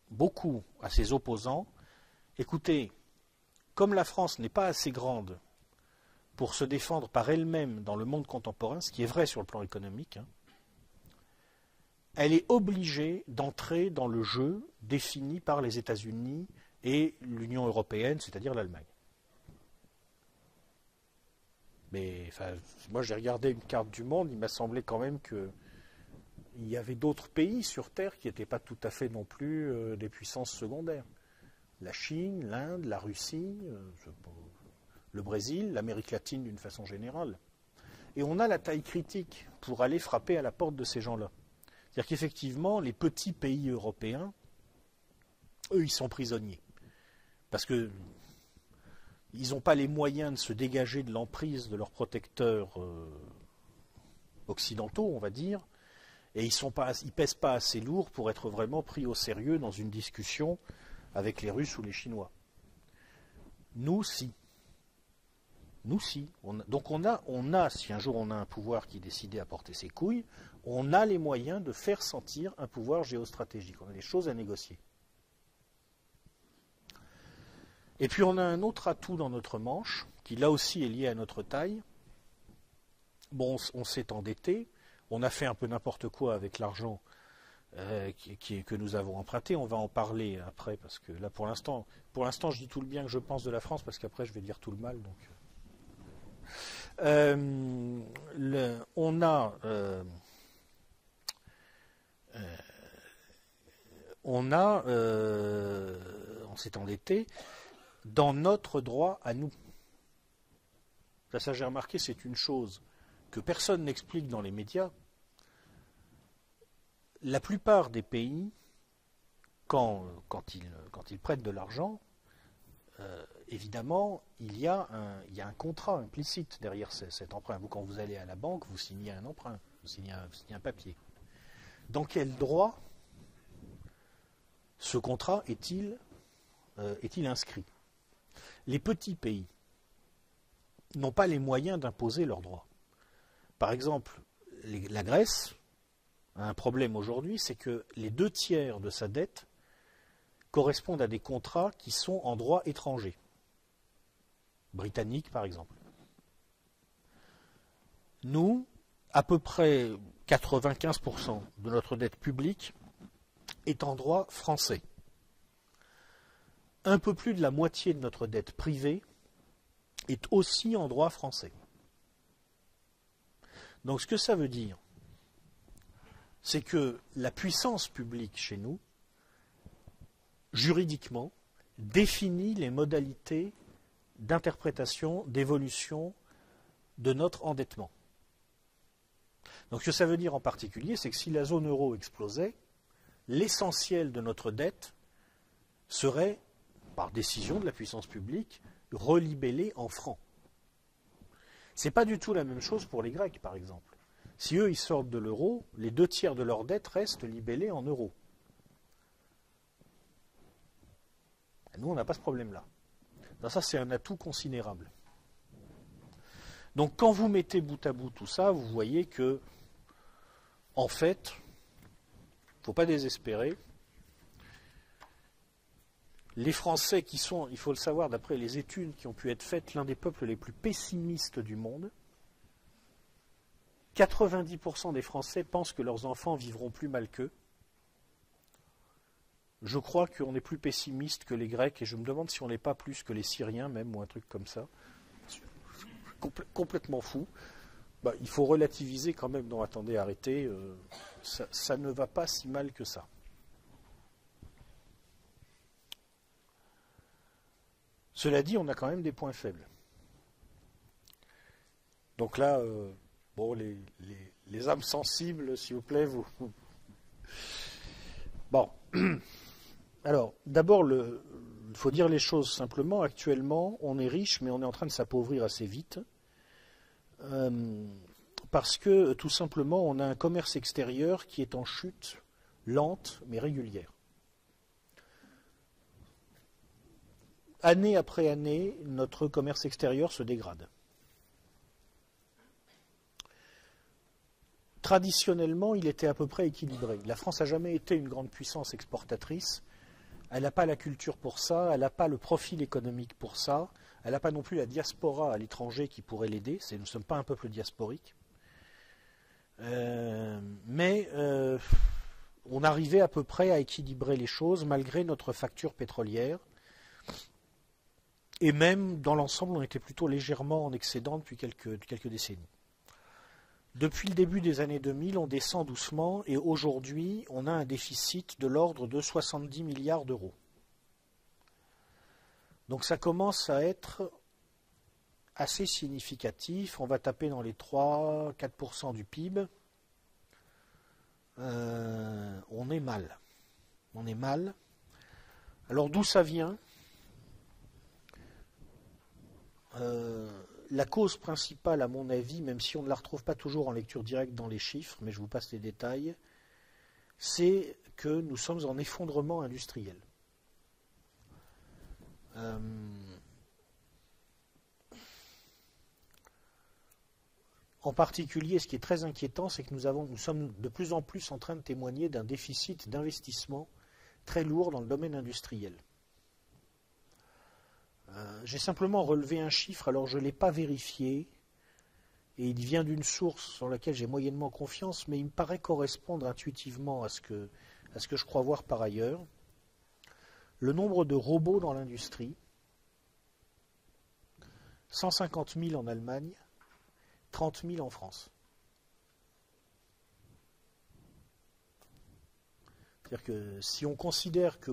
beaucoup à ses opposants, écoutez, comme la France n'est pas assez grande pour se défendre par elle-même dans le monde contemporain, ce qui est vrai sur le plan économique, hein, elle est obligée d'entrer dans le jeu défini par les États-Unis et l'Union européenne, c'est-à-dire l'Allemagne. Mais moi j'ai regardé une carte du monde, il m'a semblé quand même qu'il y avait d'autres pays sur Terre qui n'étaient pas tout à fait non plus des puissances secondaires. La Chine, l'Inde, la Russie, le Brésil, l'Amérique latine d'une façon générale. Et on a la taille critique pour aller frapper à la porte de ces gens-là. C'est-à-dire qu'effectivement, les petits pays européens, eux, ils sont prisonniers. Parce qu'ils n'ont pas les moyens de se dégager de l'emprise de leurs protecteurs occidentaux, on va dire, et ils ne pèsent pas assez lourd pour être vraiment pris au sérieux dans une discussion avec les Russes ou les Chinois. Nous, si. Nous, si. Donc on a, si un jour on a un pouvoir qui est décidé à porter ses couilles, on a les moyens de faire sentir un pouvoir géostratégique. On a des choses à négocier. Et puis on a un autre atout dans notre manche, qui là aussi est lié à notre taille. Bon, on s'est endetté, on a fait un peu n'importe quoi avec l'argent que nous avons emprunté. On va en parler après, parce que là, pour l'instant, je dis tout le bien que je pense de la France, parce qu'après, je vais dire tout le mal. Donc, on s'est endetté dans notre droit à nous. Ça j'ai remarqué, c'est une chose que personne n'explique dans les médias. La plupart des pays, quand ils prêtent de l'argent, évidemment, il y a un contrat implicite derrière cet emprunt. Quand vous allez à la banque, vous signez un emprunt, vous signez un papier. Dans quel droit ce contrat est-il inscrit? Les petits pays, n'ont pas les moyens d'imposer leurs droits. Par exemple, la Grèce a un problème aujourd'hui, c'est que les 2/3 de sa dette correspondent à des contrats qui sont en droit étranger, britannique par exemple. Nous, à peu près 95% de notre dette publique est en droit français. Un peu plus de la moitié de notre dette privée est aussi en droit français. Donc ce que ça veut dire, c'est que la puissance publique chez nous, juridiquement, définit les modalités d'interprétation, d'évolution de notre endettement. Donc ce que ça veut dire en particulier, c'est que si la zone euro explosait, l'essentiel de notre dette serait, par décision de la puissance publique, relibellé en francs. Ce n'est pas du tout la même chose pour les Grecs, par exemple. Si eux, ils sortent de l'euro, les 2/3 de leur dette restent libellés en euros. Et nous, on n'a pas ce problème-là. Ça, c'est un atout considérable. Donc, quand vous mettez bout à bout tout ça, vous voyez que, en fait, il ne faut pas désespérer. Les Français qui sont, il faut le savoir, d'après les études qui ont pu être faites, l'un des peuples les plus pessimistes du monde, 90% des Français pensent que leurs enfants vivront plus mal qu'eux. Je crois qu'on est plus pessimiste que les Grecs, et je me demande si on n'est pas plus que les Syriens même, ou un truc comme ça. Complètement fou. Il faut relativiser quand même. Non, attendez, arrêtez. Ça ne va pas si mal que ça. Cela dit, on a quand même des points faibles. Donc là, les âmes sensibles, s'il vous plaît, vous... Bon. Alors, d'abord, il faut dire les choses simplement. Actuellement, on est riche, mais on est en train de s'appauvrir assez vite. Parce que, tout simplement, on a un commerce extérieur qui est en chute lente, mais régulière. Année après année, notre commerce extérieur se dégrade. Traditionnellement, il était à peu près équilibré. La France n'a jamais été une grande puissance exportatrice. Elle n'a pas la culture pour ça, elle n'a pas le profil économique pour ça, elle n'a pas non plus la diaspora à l'étranger qui pourrait l'aider. Nous ne sommes pas un peuple diasporique. Mais on arrivait à peu près à équilibrer les choses malgré notre facture pétrolière. Et même dans l'ensemble, on était plutôt légèrement en excédent depuis quelques décennies. Depuis le début des années 2000, on descend doucement et aujourd'hui, on a un déficit de l'ordre de 70 milliards d'euros. Donc ça commence à être assez significatif. On va taper dans les 3-4% du PIB. On est mal. On est mal. Alors d'où ça vient ? La cause principale, à mon avis, même si on ne la retrouve pas toujours en lecture directe dans les chiffres, mais je vous passe les détails, c'est que nous sommes en effondrement industriel. En particulier, ce qui est très inquiétant, c'est que nous sommes de plus en plus en train de témoigner d'un déficit d'investissement très lourd dans le domaine industriel. J'ai simplement relevé un chiffre, alors je ne l'ai pas vérifié, et il vient d'une source sur laquelle j'ai moyennement confiance, mais il me paraît correspondre intuitivement à ce que je crois voir par ailleurs. Le nombre de robots dans l'industrie, 150 000 en Allemagne, 30 000 en France. C'est-à-dire que si on considère que,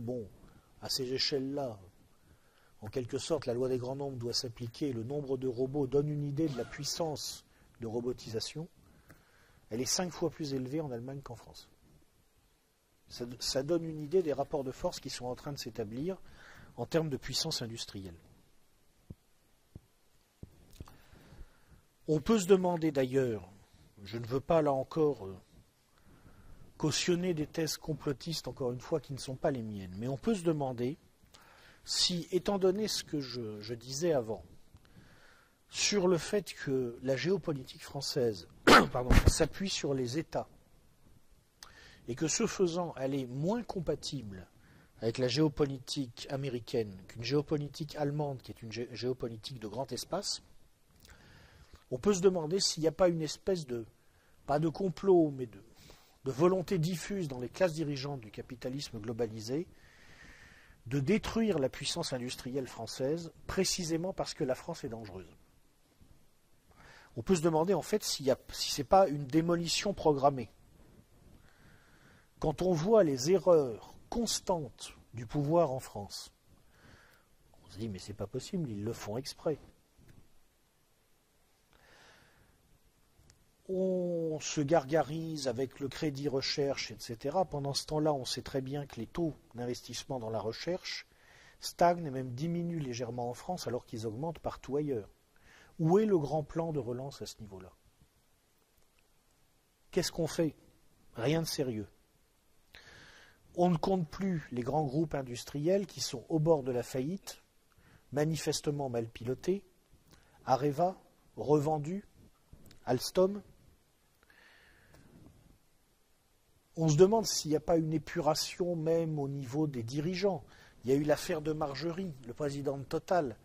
à ces échelles-là, en quelque sorte, la loi des grands nombres doit s'appliquer, le nombre de robots donne une idée de la puissance de robotisation, elle est 5 fois plus élevée en Allemagne qu'en France. Ça donne une idée des rapports de force qui sont en train de s'établir en termes de puissance industrielle. On peut se demander d'ailleurs, je ne veux pas là encore cautionner des thèses complotistes, encore une fois, qui ne sont pas les miennes, mais on peut se demander si, étant donné ce que je disais avant, sur le fait que la géopolitique française s'appuie sur les États et que ce faisant, elle est moins compatible avec la géopolitique américaine qu'une géopolitique allemande qui est une géopolitique de grand espace, on peut se demander s'il n'y a pas une espèce de, pas de complot, mais de volonté diffuse dans les classes dirigeantes du capitalisme globalisé de détruire la puissance industrielle française précisément parce que la France est dangereuse. On peut se demander en fait si ce n'est pas une démolition programmée. Quand on voit les erreurs constantes du pouvoir en France, on se dit mais c'est pas possible, ils le font exprès. On se gargarise avec le crédit recherche, etc. Pendant ce temps-là, on sait très bien que les taux d'investissement dans la recherche stagnent et même diminuent légèrement en France alors qu'ils augmentent partout ailleurs. Où est le grand plan de relance à ce niveau-là? Qu'est-ce qu'on fait? Rien de sérieux. On ne compte plus les grands groupes industriels qui sont au bord de la faillite, manifestement mal pilotés, Areva, revendu, Alstom. On se demande s'il n'y a pas une épuration même au niveau des dirigeants. Il y a eu l'affaire de Margerie, le président de Total,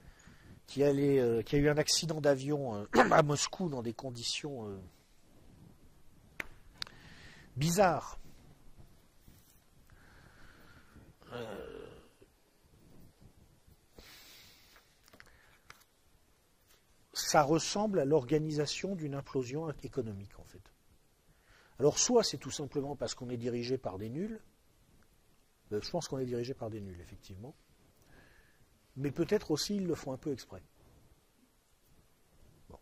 qui a eu un accident d'avion à Moscou dans des conditions bizarres. Ça ressemble à l'organisation d'une implosion économique, en fait. Alors, soit c'est tout simplement parce qu'on est dirigé par des nuls, je pense qu'on est dirigé par des nuls, effectivement, mais peut-être aussi ils le font un peu exprès. Bon.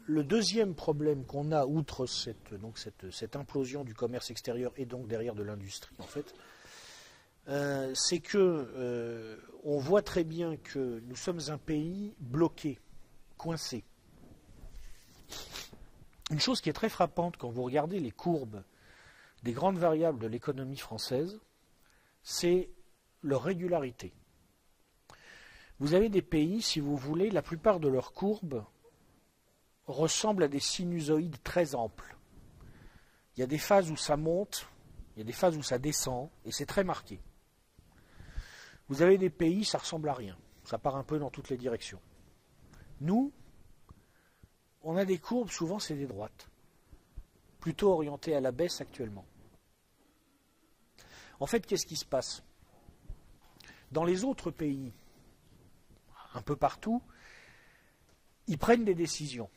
Le deuxième problème qu'on a, outre cette implosion du commerce extérieur et donc derrière de l'industrie, en fait, c'est que on voit très bien que nous sommes un pays bloqué, coincé. Une chose qui est très frappante quand vous regardez les courbes des grandes variables de l'économie française, c'est leur régularité. Vous avez des pays, si vous voulez, la plupart de leurs courbes ressemblent à des sinusoïdes très amples. Il y a des phases où ça monte, il y a des phases où ça descend, et c'est très marqué. Vous avez des pays, ça ressemble à rien. Ça part un peu dans toutes les directions. Nous, on a des courbes, souvent c'est des droites, plutôt orientées à la baisse actuellement. En fait, qu'est-ce qui se passe? Dans les autres pays, un peu partout, ils prennent des décisions.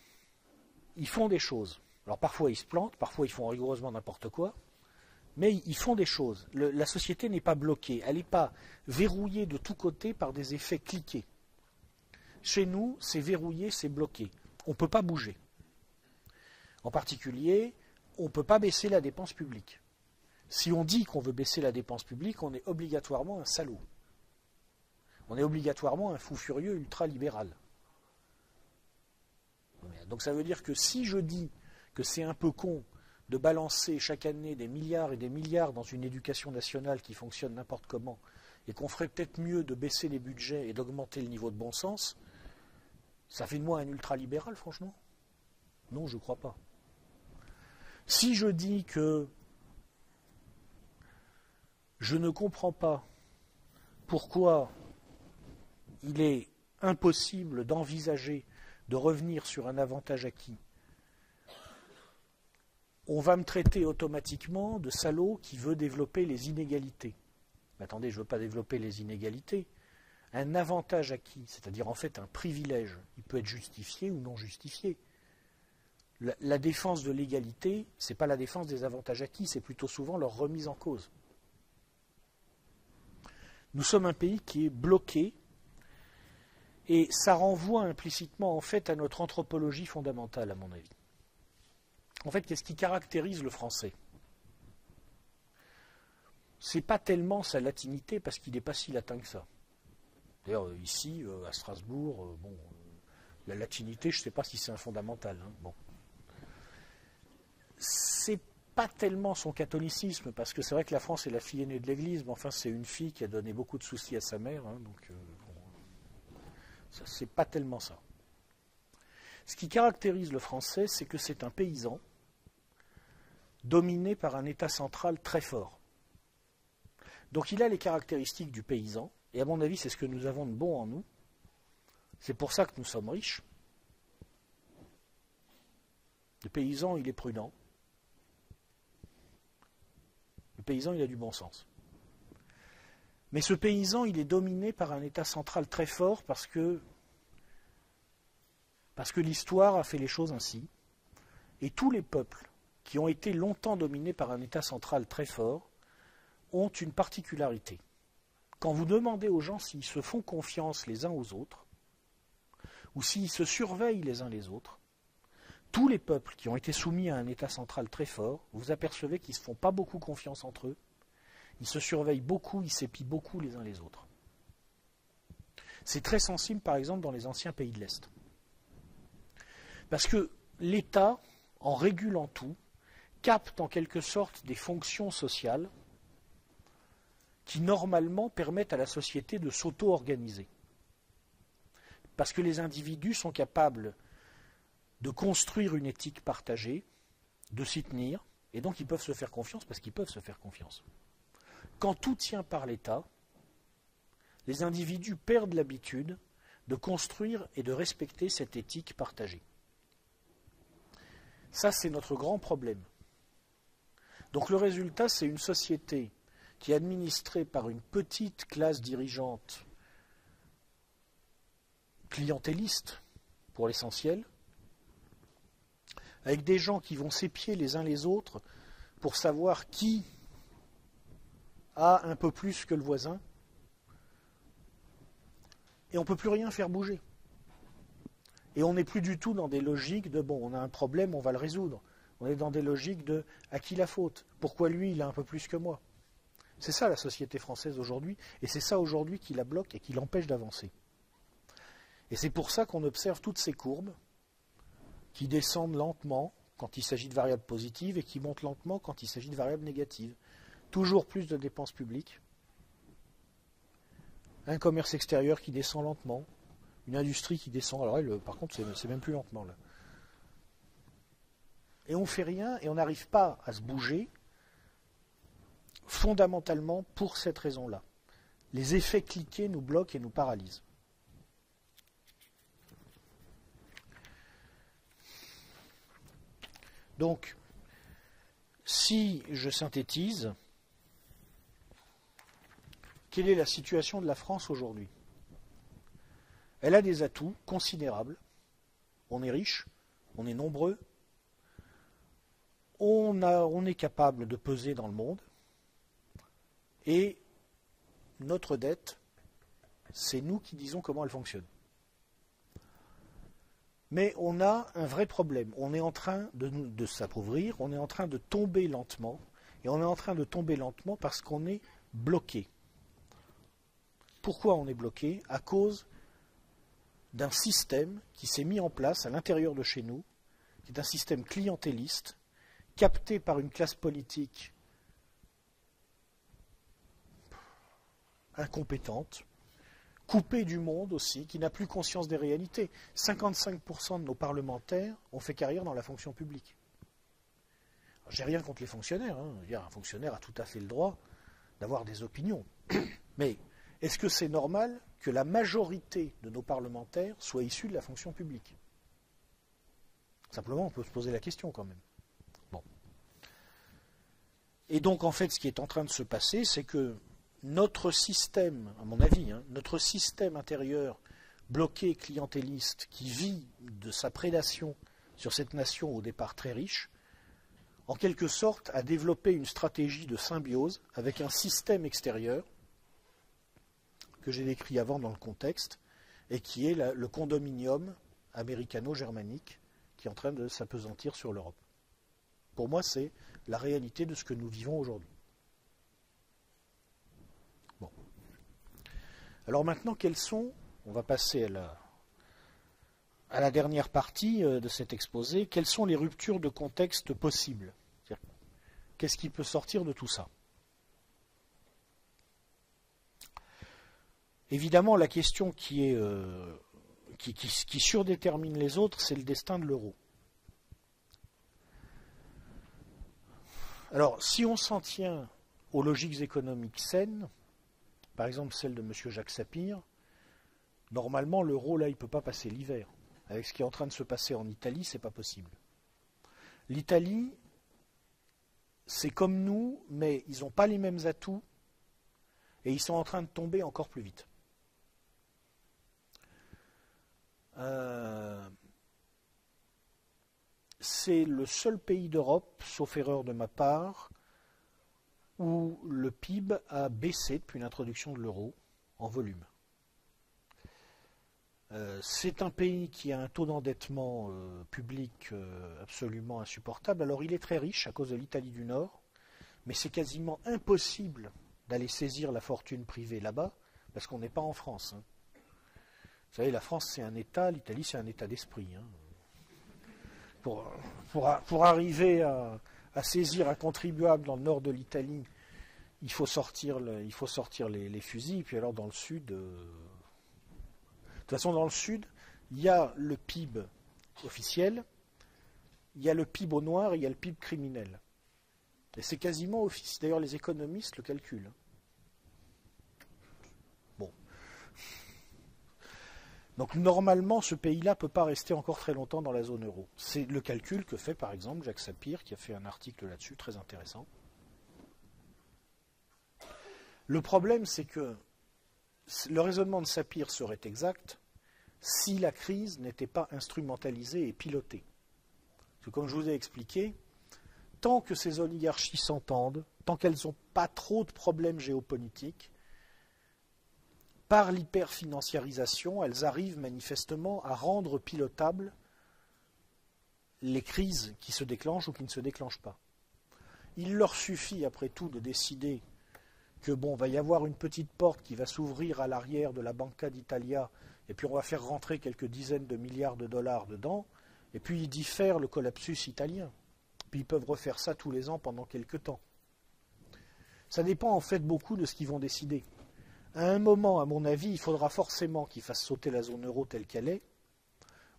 Ils font des choses. Alors parfois ils se plantent, parfois ils font rigoureusement n'importe quoi, mais ils font des choses. La société n'est pas bloquée, elle n'est pas verrouillée de tous côtés par des effets cliqués. Chez nous, c'est verrouillé, c'est bloqué. On ne peut pas bouger. En particulier, on ne peut pas baisser la dépense publique. Si on dit qu'on veut baisser la dépense publique, on est obligatoirement un salaud. On est obligatoirement un fou furieux ultra-libéral. Donc ça veut dire que si je dis que c'est un peu con de balancer chaque année des milliards et des milliards dans une éducation nationale qui fonctionne n'importe comment, et qu'on ferait peut-être mieux de baisser les budgets et d'augmenter le niveau de bon sens, ça fait de moi un ultralibéral, franchement? Non, je ne crois pas. Si je dis que je ne comprends pas pourquoi il est impossible d'envisager de revenir sur un avantage acquis, on va me traiter automatiquement de salaud qui veut développer les inégalités. Mais attendez, je ne veux pas développer les inégalités. Un avantage acquis, c'est-à-dire en fait un privilège, il peut être justifié ou non justifié. La défense de l'égalité, ce n'est pas la défense des avantages acquis, c'est plutôt souvent leur remise en cause. Nous sommes un pays qui est bloqué, et ça renvoie implicitement en fait à notre anthropologie fondamentale, à mon avis. En fait, qu'est-ce qui caractérise le français? Ce n'est pas tellement sa latinité, parce qu'il n'est pas si latin que ça. D'ailleurs, ici, à Strasbourg, la latinité, je ne sais pas si c'est un fondamental. Bon. C'est pas tellement son catholicisme, parce que c'est vrai que la France est la fille aînée de l'Église, mais enfin, c'est une fille qui a donné beaucoup de soucis à sa mère, donc Ce n'est pas tellement ça. Ce qui caractérise le français, c'est que c'est un paysan dominé par un État central très fort. Donc il a les caractéristiques du paysan, et à mon avis, c'est ce que nous avons de bon en nous. C'est pour ça que nous sommes riches. Le paysan, il est prudent. Le paysan, il a du bon sens. Mais ce paysan, il est dominé par un État central très fort parce que l'histoire a fait les choses ainsi. Et tous les peuples qui ont été longtemps dominés par un État central très fort ont une particularité. Quand vous demandez aux gens s'ils se font confiance les uns aux autres, ou s'ils se surveillent les uns les autres, tous les peuples qui ont été soumis à un État central très fort, vous apercevez qu'ils ne se font pas beaucoup confiance entre eux, ils se surveillent beaucoup, ils s'épient beaucoup les uns les autres. C'est très sensible, par exemple, dans les anciens pays de l'Est. Parce que l'État, en régulant tout, capte en quelque sorte des fonctions sociales qui, normalement, permettent à la société de s'auto-organiser. Parce que les individus sont capables de construire une éthique partagée, de s'y tenir, et donc ils peuvent se faire confiance parce qu'ils peuvent se faire confiance. Quand tout tient par l'État, les individus perdent l'habitude de construire et de respecter cette éthique partagée. Ça, c'est notre grand problème. Donc le résultat, c'est une société qui est administrée par une petite classe dirigeante clientéliste, pour l'essentiel, avec des gens qui vont s'épier les uns les autres pour savoir qui a un peu plus que le voisin, et on ne peut plus rien faire bouger. Et on n'est plus du tout dans des logiques de « bon, on a un problème, on va le résoudre ». On est dans des logiques de « à qui la faute ? Pourquoi lui, il a un peu plus que moi ?» C'est ça la société française aujourd'hui, et c'est ça aujourd'hui qui la bloque et qui l'empêche d'avancer. Et c'est pour ça qu'on observe toutes ces courbes qui descendent lentement quand il s'agit de variables positives et qui montent lentement quand il s'agit de variables négatives. Toujours plus de dépenses publiques, un commerce extérieur qui descend lentement, une industrie qui descend. Alors elle, par contre, c'est même plus lentement là. Et on ne fait rien et on n'arrive pas à se bouger fondamentalement pour cette raison-là. Les effets cliqués nous bloquent et nous paralysent. Donc, si je synthétise, quelle est la situation de la France aujourd'hui ? Elle a des atouts considérables. On est riche, on est nombreux, on est capable de peser dans le monde, et notre dette, c'est nous qui disons comment elle fonctionne. Mais on a un vrai problème. On est en train de s'appauvrir, on est en train de tomber lentement, et on est en train de tomber lentement parce qu'on est bloqué. Pourquoi on est bloqué ? À cause d'un système qui s'est mis en place à l'intérieur de chez nous, qui est un système clientéliste, capté par une classe politique incompétente, coupée du monde aussi, qui n'a plus conscience des réalités. 55% de nos parlementaires ont fait carrière dans la fonction publique. J'ai rien contre les fonctionnaires. Un fonctionnaire a tout à fait le droit d'avoir des opinions. Mais est-ce que c'est normal que la majorité de nos parlementaires soient issus de la fonction publique ? Simplement, on peut se poser la question quand même. Bon. Et donc, en fait, ce qui est en train de se passer, c'est que notre système, à mon avis, notre système intérieur bloqué, clientéliste, qui vit de sa prédation sur cette nation au départ très riche, en quelque sorte a développé une stratégie de symbiose avec un système extérieur que j'ai décrit avant dans le contexte, et qui est le condominium américano-germanique qui est en train de s'appesantir sur l'Europe. Pour moi, c'est la réalité de ce que nous vivons aujourd'hui. Bon. Alors maintenant, on va passer à la dernière partie de cet exposé, quelles sont les ruptures de contexte possibles ? Qu'est-ce qui peut sortir de tout ça ? Évidemment, la question qui est qui surdétermine les autres, c'est le destin de l'euro. Alors, si on s'en tient aux logiques économiques saines, par exemple celle de M. Jacques Sapir, normalement l'euro là il ne peut pas passer l'hiver. Avec ce qui est en train de se passer en Italie, c'est pas possible. L'Italie, c'est comme nous, mais ils n'ont pas les mêmes atouts et ils sont en train de tomber encore plus vite. C'est le seul pays d'Europe, sauf erreur de ma part, où le PIB a baissé depuis l'introduction de l'euro en volume. C'est un pays qui a un taux d'endettement public absolument insupportable. Alors il est très riche à cause de l'Italie du Nord, mais c'est quasiment impossible d'aller saisir la fortune privée là-bas, parce qu'on n'est pas en France. Hein. Vous savez, la France c'est un État, l'Italie c'est un État d'esprit. Hein. Pour arriver à saisir un contribuable dans le nord de l'Italie, il faut sortir les fusils, puis alors dans le sud... De toute façon, dans le sud, il y a le PIB officiel, il y a le PIB au noir et il y a le PIB criminel. Et c'est quasiment officiel. D'ailleurs, les économistes le calculent. Bon. Donc, normalement, ce pays-là ne peut pas rester encore très longtemps dans la zone euro. C'est le calcul que fait, par exemple, Jacques Sapir, qui a fait un article là-dessus, très intéressant. Le problème, c'est que le raisonnement de Sapir serait exact si la crise n'était pas instrumentalisée et pilotée. Parce que comme je vous ai expliqué, tant que ces oligarchies s'entendent, tant qu'elles n'ont pas trop de problèmes géopolitiques, par l'hyperfinanciarisation, elles arrivent manifestement à rendre pilotables les crises qui se déclenchent ou qui ne se déclenchent pas. Il leur suffit, après tout, de décider que va y avoir une petite porte qui va s'ouvrir à l'arrière de la Banca d'Italia, et puis on va faire rentrer quelques dizaines de milliards de dollars dedans, et puis ils diffèrent le collapsus italien. Puis ils peuvent refaire ça tous les ans pendant quelques temps. Ça dépend en fait beaucoup de ce qu'ils vont décider. À un moment, à mon avis, il faudra forcément qu'ils fassent sauter la zone euro telle qu'elle est,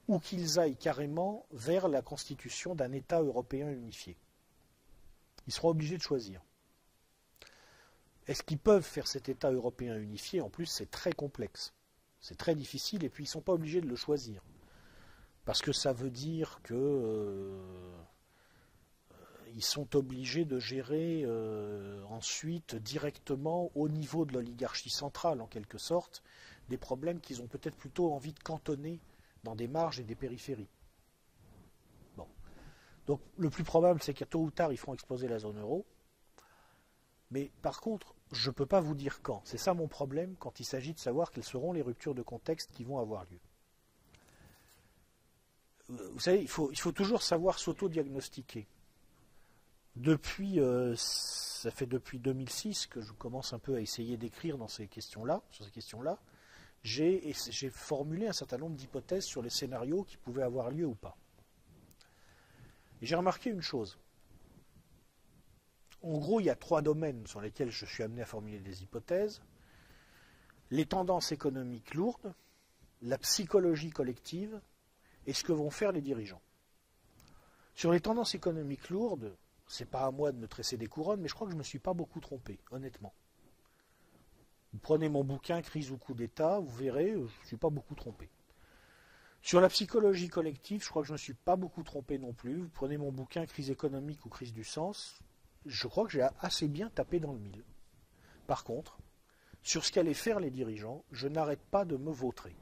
ou qu'ils aillent carrément vers la constitution d'un État européen unifié. Ils seront obligés de choisir. Est-ce qu'ils peuvent faire cet État européen unifié? En plus, c'est très complexe. C'est très difficile, et puis ils ne sont pas obligés de le choisir. Parce que ça veut dire que ils sont obligés de gérer ensuite directement au niveau de l'oligarchie centrale, en quelque sorte, des problèmes qu'ils ont peut-être plutôt envie de cantonner dans des marges et des périphéries. Bon. Donc le plus probable, c'est qu'à tôt ou tard, ils feront exploser la zone euro. Mais par contre, je ne peux pas vous dire quand. C'est ça mon problème quand il s'agit de savoir quelles seront les ruptures de contexte qui vont avoir lieu. Vous savez, il faut toujours savoir s'auto-diagnostiquer. Ça fait depuis 2006 que je commence un peu à essayer d'écrire sur ces questions-là. J'ai formulé un certain nombre d'hypothèses sur les scénarios qui pouvaient avoir lieu ou pas. Et j'ai remarqué une chose. En gros, il y a 3 domaines sur lesquels je suis amené à formuler des hypothèses. Les tendances économiques lourdes, la psychologie collective et ce que vont faire les dirigeants. Sur les tendances économiques lourdes, c'est pas à moi de me tresser des couronnes, mais je crois que je ne me suis pas beaucoup trompé, honnêtement. Vous prenez mon bouquin « Crise ou coup d'État », vous verrez, je ne me suis pas beaucoup trompé. Sur la psychologie collective, je crois que je ne me suis pas beaucoup trompé non plus. Vous prenez mon bouquin « Crise économique ou crise du sens », je crois que j'ai assez bien tapé dans le mille. Par contre, sur ce qu'allaient faire les dirigeants, je n'arrête pas de me vautrer.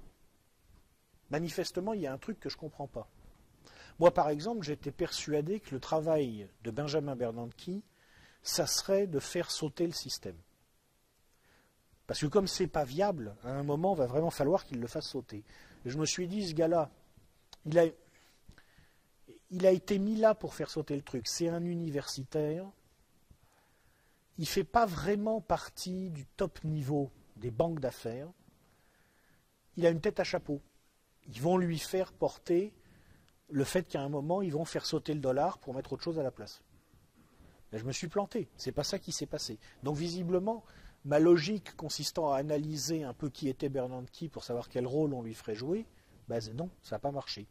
Manifestement, il y a un truc que je ne comprends pas. Moi, par exemple, j'étais persuadé que le travail de Benjamin Bernanke, ça serait de faire sauter le système. Parce que comme c'est pas viable, à un moment, il va vraiment falloir qu'il le fasse sauter. Et je me suis dit, ce gars-là, il a été mis là pour faire sauter le truc. C'est un universitaire. Il ne fait pas vraiment partie du top niveau des banques d'affaires. Il a une tête à chapeau. Ils vont lui faire porter le fait qu'à un moment, ils vont faire sauter le dollar pour mettre autre chose à la place. Mais je me suis planté. Ce n'est pas ça qui s'est passé. Donc visiblement, ma logique consistant à analyser un peu qui était Bernanke pour savoir quel rôle on lui ferait jouer Ben non, ça n'a pas marché.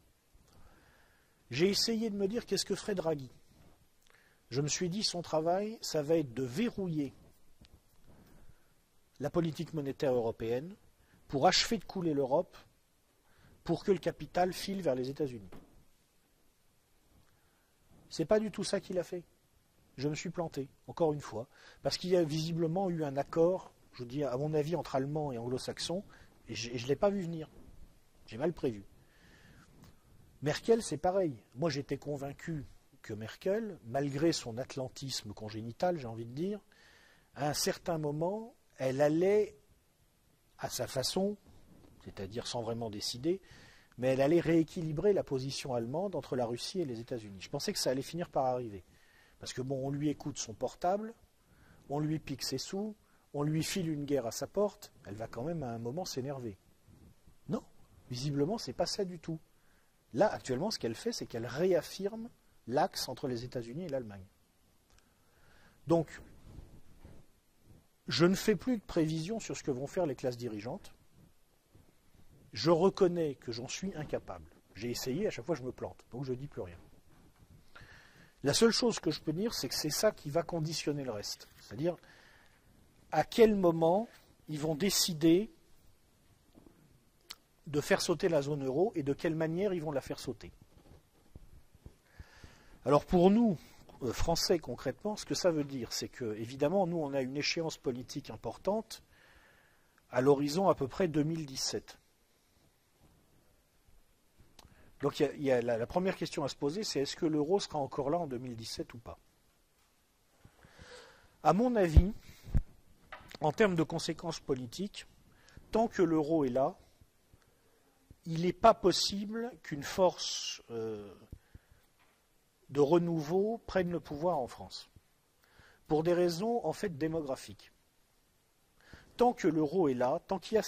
J'ai essayé de me dire qu'est-ce que ferait Draghi. Je me suis dit son travail, ça va être de verrouiller la politique monétaire européenne pour achever de couler l'Europe pour que le capital file vers les États-Unis. C'est pas du tout ça qu'il a fait. Je me suis planté, encore une fois, parce qu'il y a visiblement eu un accord, je dis à mon avis, entre Allemands et Anglo-Saxons, et je ne l'ai pas vu venir. J'ai mal prévu. Merkel, c'est pareil. Moi, j'étais convaincu que Merkel, malgré son atlantisme congénital, j'ai envie de dire, à un certain moment, elle allait, à sa façon, c'est-à-dire sans vraiment décider, mais elle allait rééquilibrer la position allemande entre la Russie et les États-Unis. Je pensais que ça allait finir par arriver. Parce que bon, on lui écoute son portable, on lui pique ses sous, on lui file une guerre à sa porte, elle va quand même à un moment s'énerver. Non, visiblement, c'est pas ça du tout. Là, actuellement, ce qu'elle fait, c'est qu'elle réaffirme l'axe entre les États-Unis et l'Allemagne. Donc, je ne fais plus de prévisions sur ce que vont faire les classes dirigeantes. Je reconnais que j'en suis incapable. J'ai essayé, à chaque fois je me plante, donc je ne dis plus rien. La seule chose que je peux dire, c'est que c'est ça qui va conditionner le reste. C'est-à-dire, à quel moment ils vont décider de faire sauter la zone euro et de quelle manière ils vont la faire sauter. Alors pour nous, Français concrètement, ce que ça veut dire, c'est que, évidemment, nous on a une échéance politique importante à l'horizon à peu près 2017. Donc la première question à se poser, c'est est-ce que l'euro sera encore là en 2017 ou pas? À mon avis, en termes de conséquences politiques, tant que l'euro est là, il n'est pas possible qu'une force de renouveau prenne le pouvoir en France. Pour des raisons en fait démographiques. Tant que l'euro est là, tant qu'il y a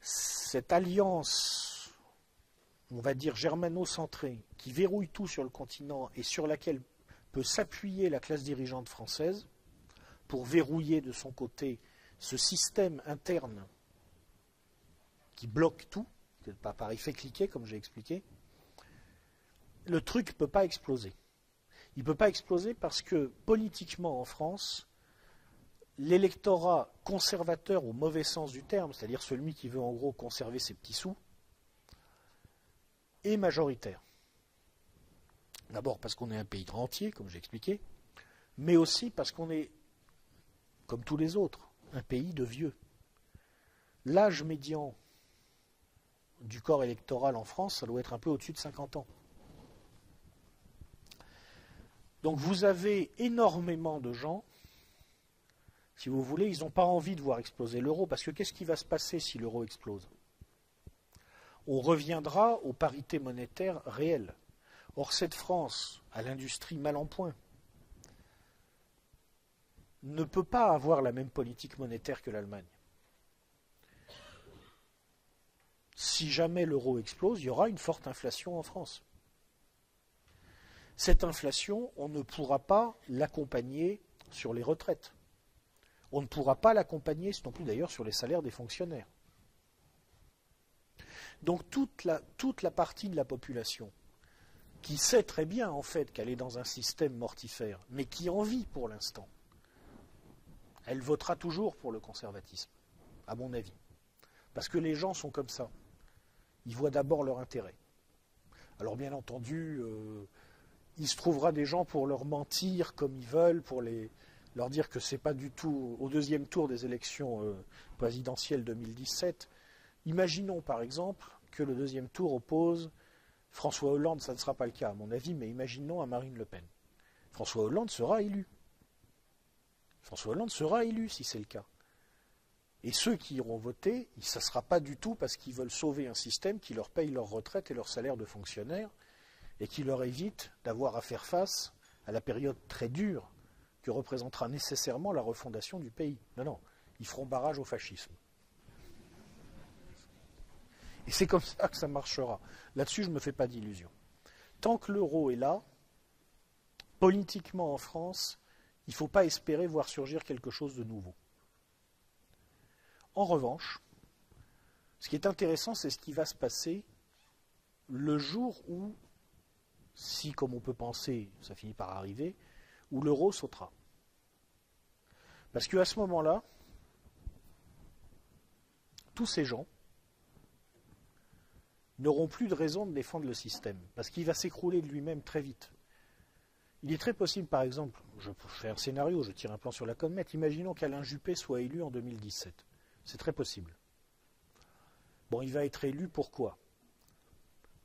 cette alliance, on va dire germano-centrée, qui verrouille tout sur le continent et sur laquelle peut s'appuyer la classe dirigeante française pour verrouiller de son côté ce système interne qui bloque tout, pas par effet cliquet comme j'ai expliqué, le truc ne peut pas exploser. Il ne peut pas exploser parce que politiquement en France, l'électorat conservateur au mauvais sens du terme, c'est-à-dire celui qui veut en gros conserver ses petits sous, est majoritaire. D'abord parce qu'on est un pays rentier, comme j'ai expliqué, mais aussi parce qu'on est, comme tous les autres, un pays de vieux. L'âge médian du corps électoral en France, ça doit être un peu au-dessus de 50 ans. Donc vous avez énormément de gens, si vous voulez, ils n'ont pas envie de voir exploser l'euro, parce que qu'est-ce qui va se passer si l'euro explose? On reviendra aux parités monétaires réelles. Or, cette France, à l'industrie mal en point, ne peut pas avoir la même politique monétaire que l'Allemagne. Si jamais l'euro explose, il y aura une forte inflation en France. Cette inflation, on ne pourra pas l'accompagner sur les retraites. On ne pourra pas l'accompagner non plus d'ailleurs sur les salaires des fonctionnaires. Donc toute la partie de la population qui sait très bien en fait qu'elle est dans un système mortifère, mais qui en vit pour l'instant, elle votera toujours pour le conservatisme, à mon avis. Parce que les gens sont comme ça. Ils voient d'abord leur intérêt. Alors bien entendu, il se trouvera des gens pour leur mentir comme ils veulent, pour leur dire que ce n'est pas du tout au deuxième tour des élections présidentielles 2017. Imaginons par exemple que le deuxième tour oppose François Hollande, ça ne sera pas le cas à mon avis, mais imaginons à Marine Le Pen. François Hollande sera élu. François Hollande sera élu si c'est le cas. Et ceux qui iront voter, ça ne sera pas du tout parce qu'ils veulent sauver un système qui leur paye leur retraite et leur salaire de fonctionnaire et qui leur évite d'avoir à faire face à la période très dure que représentera nécessairement la refondation du pays. Non, non, ils feront barrage au fascisme. Et c'est comme ça que ça marchera. Là-dessus, je ne me fais pas d'illusions. Tant que l'euro est là, politiquement en France, il ne faut pas espérer voir surgir quelque chose de nouveau. En revanche, Ce qui est intéressant, c'est ce qui va se passer le jour où, si comme on peut penser, ça finit par arriver, où l'euro sautera. Parce qu'à ce moment-là, tous ces gens n'auront plus de raison de défendre le système, parce qu'il va s'écrouler de lui-même très vite. Il est très possible, par exemple, je fais un scénario, je tire un plan sur la comète, imaginons qu'Alain Juppé soit élu en 2017. C'est très possible. Bon, il va être élu pourquoi?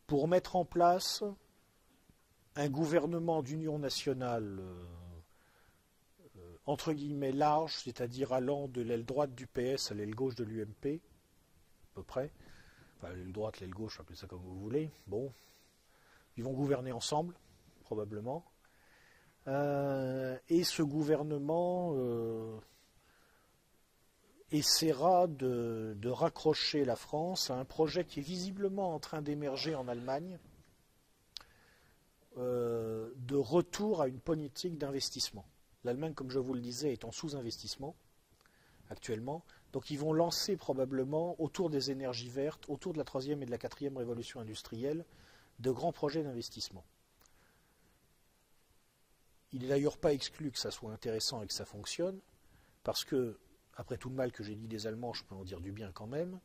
Pour mettre en place un gouvernement d'union nationale entre guillemets large, c'est-à-dire allant de l'aile droite du PS à l'aile gauche de l'UMP, à peu près. Enfin, l'aile droite, l'aile gauche, appelez ça comme vous voulez. Bon, ils vont gouverner ensemble, probablement. Et ce gouvernement essaiera de raccrocher la France à un projet qui est visiblement en train d'émerger en Allemagne, de retour à une politique d'investissement. L'Allemagne, comme je vous le disais, est en sous-investissement actuellement. Donc ils vont lancer probablement, autour des énergies vertes, autour de la 3e et de la 4e révolution industrielle, de grands projets d'investissement. Il n'est d'ailleurs pas exclu que ça soit intéressant et que ça fonctionne, parce que, après tout le mal que j'ai dit des Allemands, je peux en dire du bien quand même,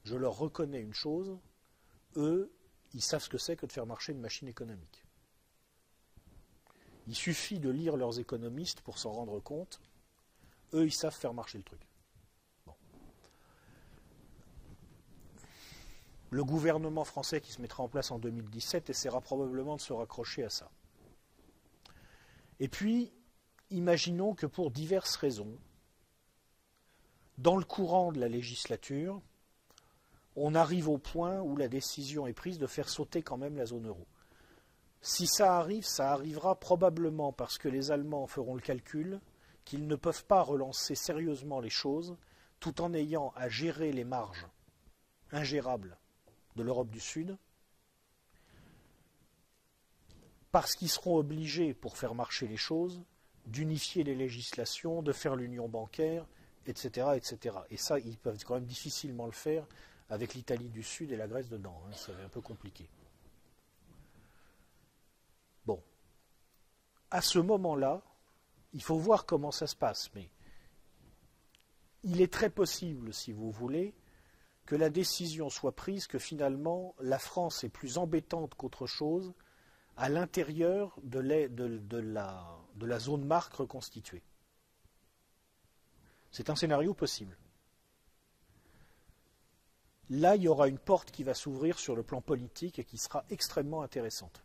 je leur reconnais une chose, eux, ils savent ce que c'est que de faire marcher une machine économique. Il suffit de lire leurs économistes pour s'en rendre compte. Eux, ils savent faire marcher le truc. Bon. Le gouvernement français qui se mettra en place en 2017 essaiera probablement de se raccrocher à ça. Et puis, imaginons que pour diverses raisons, dans le courant de la législature, on arrive au point où la décision est prise de faire sauter quand même la zone euro. Si ça arrive, ça arrivera probablement parce que les Allemands feront le calcul qu'ils ne peuvent pas relancer sérieusement les choses tout en ayant à gérer les marges ingérables de l'Europe du Sud, parce qu'ils seront obligés, pour faire marcher les choses, d'unifier les législations, de faire l'union bancaire, etc., etc. Et ça, ils peuvent quand même difficilement le faire avec l'Italie du Sud et la Grèce dedans. Hein, ça va être un peu compliqué. Bon. À ce moment-là, il faut voir comment ça se passe, mais il est très possible, si vous voulez, que la décision soit prise que finalement la France est plus embêtante qu'autre chose à l'intérieur de la zone marque reconstituée. C'est un scénario possible. Là, il y aura une porte qui va s'ouvrir sur le plan politique et qui sera extrêmement intéressante.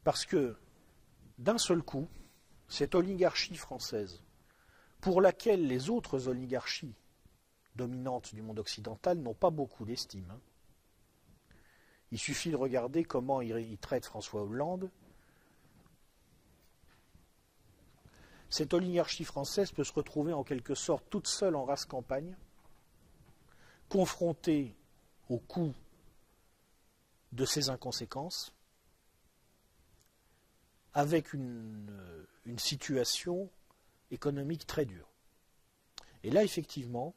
Parce que, d'un seul coup, cette oligarchie française, pour laquelle les autres oligarchies dominantes du monde occidental n'ont pas beaucoup d'estime, hein. Il suffit de regarder comment il traite François Hollande. Cette oligarchie française peut se retrouver en quelque sorte toute seule en race campagne, confrontée au coût de ses inconséquences, avec une situation économique très dure. Et là, effectivement,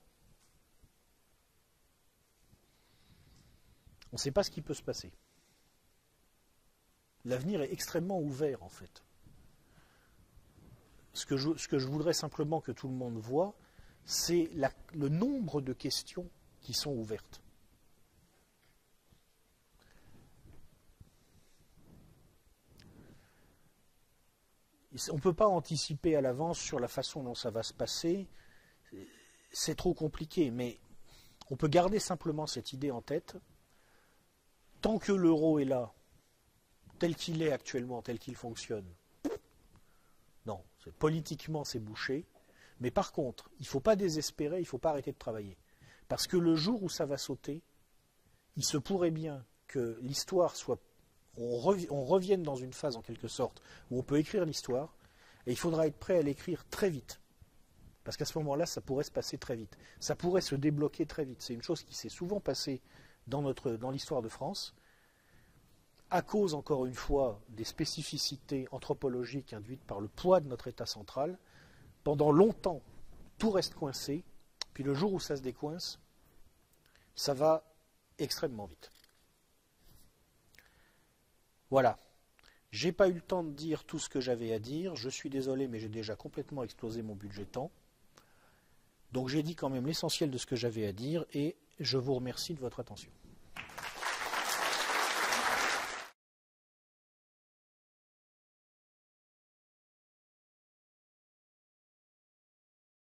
on ne sait pas ce qui peut se passer. L'avenir est extrêmement ouvert, en fait. Ce que je voudrais simplement que tout le monde voit, c'est le nombre de questions qui sont ouvertes. On ne peut pas anticiper à l'avance sur la façon dont ça va se passer. C'est trop compliqué, mais on peut garder simplement cette idée en tête. Tant que l'euro est là, tel qu'il est actuellement, tel qu'il fonctionne, non, politiquement c'est bouché. Mais par contre, il ne faut pas désespérer, il ne faut pas arrêter de travailler. Parce que le jour où ça va sauter, il se pourrait bien que l'histoire soit... On revienne dans une phase en quelque sorte où on peut écrire l'histoire, et il faudra être prêt à l'écrire très vite. Parce qu'à ce moment-là, ça pourrait se passer très vite. Ça pourrait se débloquer très vite. C'est une chose qui s'est souvent passée dans l'histoire de France, à cause, encore une fois, des spécificités anthropologiques induites par le poids de notre État central. Pendant longtemps, tout reste coincé, Puis le jour où ça se décoince, ça va extrêmement vite. Voilà. J'ai pas eu le temps de dire tout ce que j'avais à dire. Je suis désolé, mais j'ai déjà complètement explosé mon budget temps. Donc j'ai dit quand même l'essentiel de ce que j'avais à dire et je vous remercie de votre attention.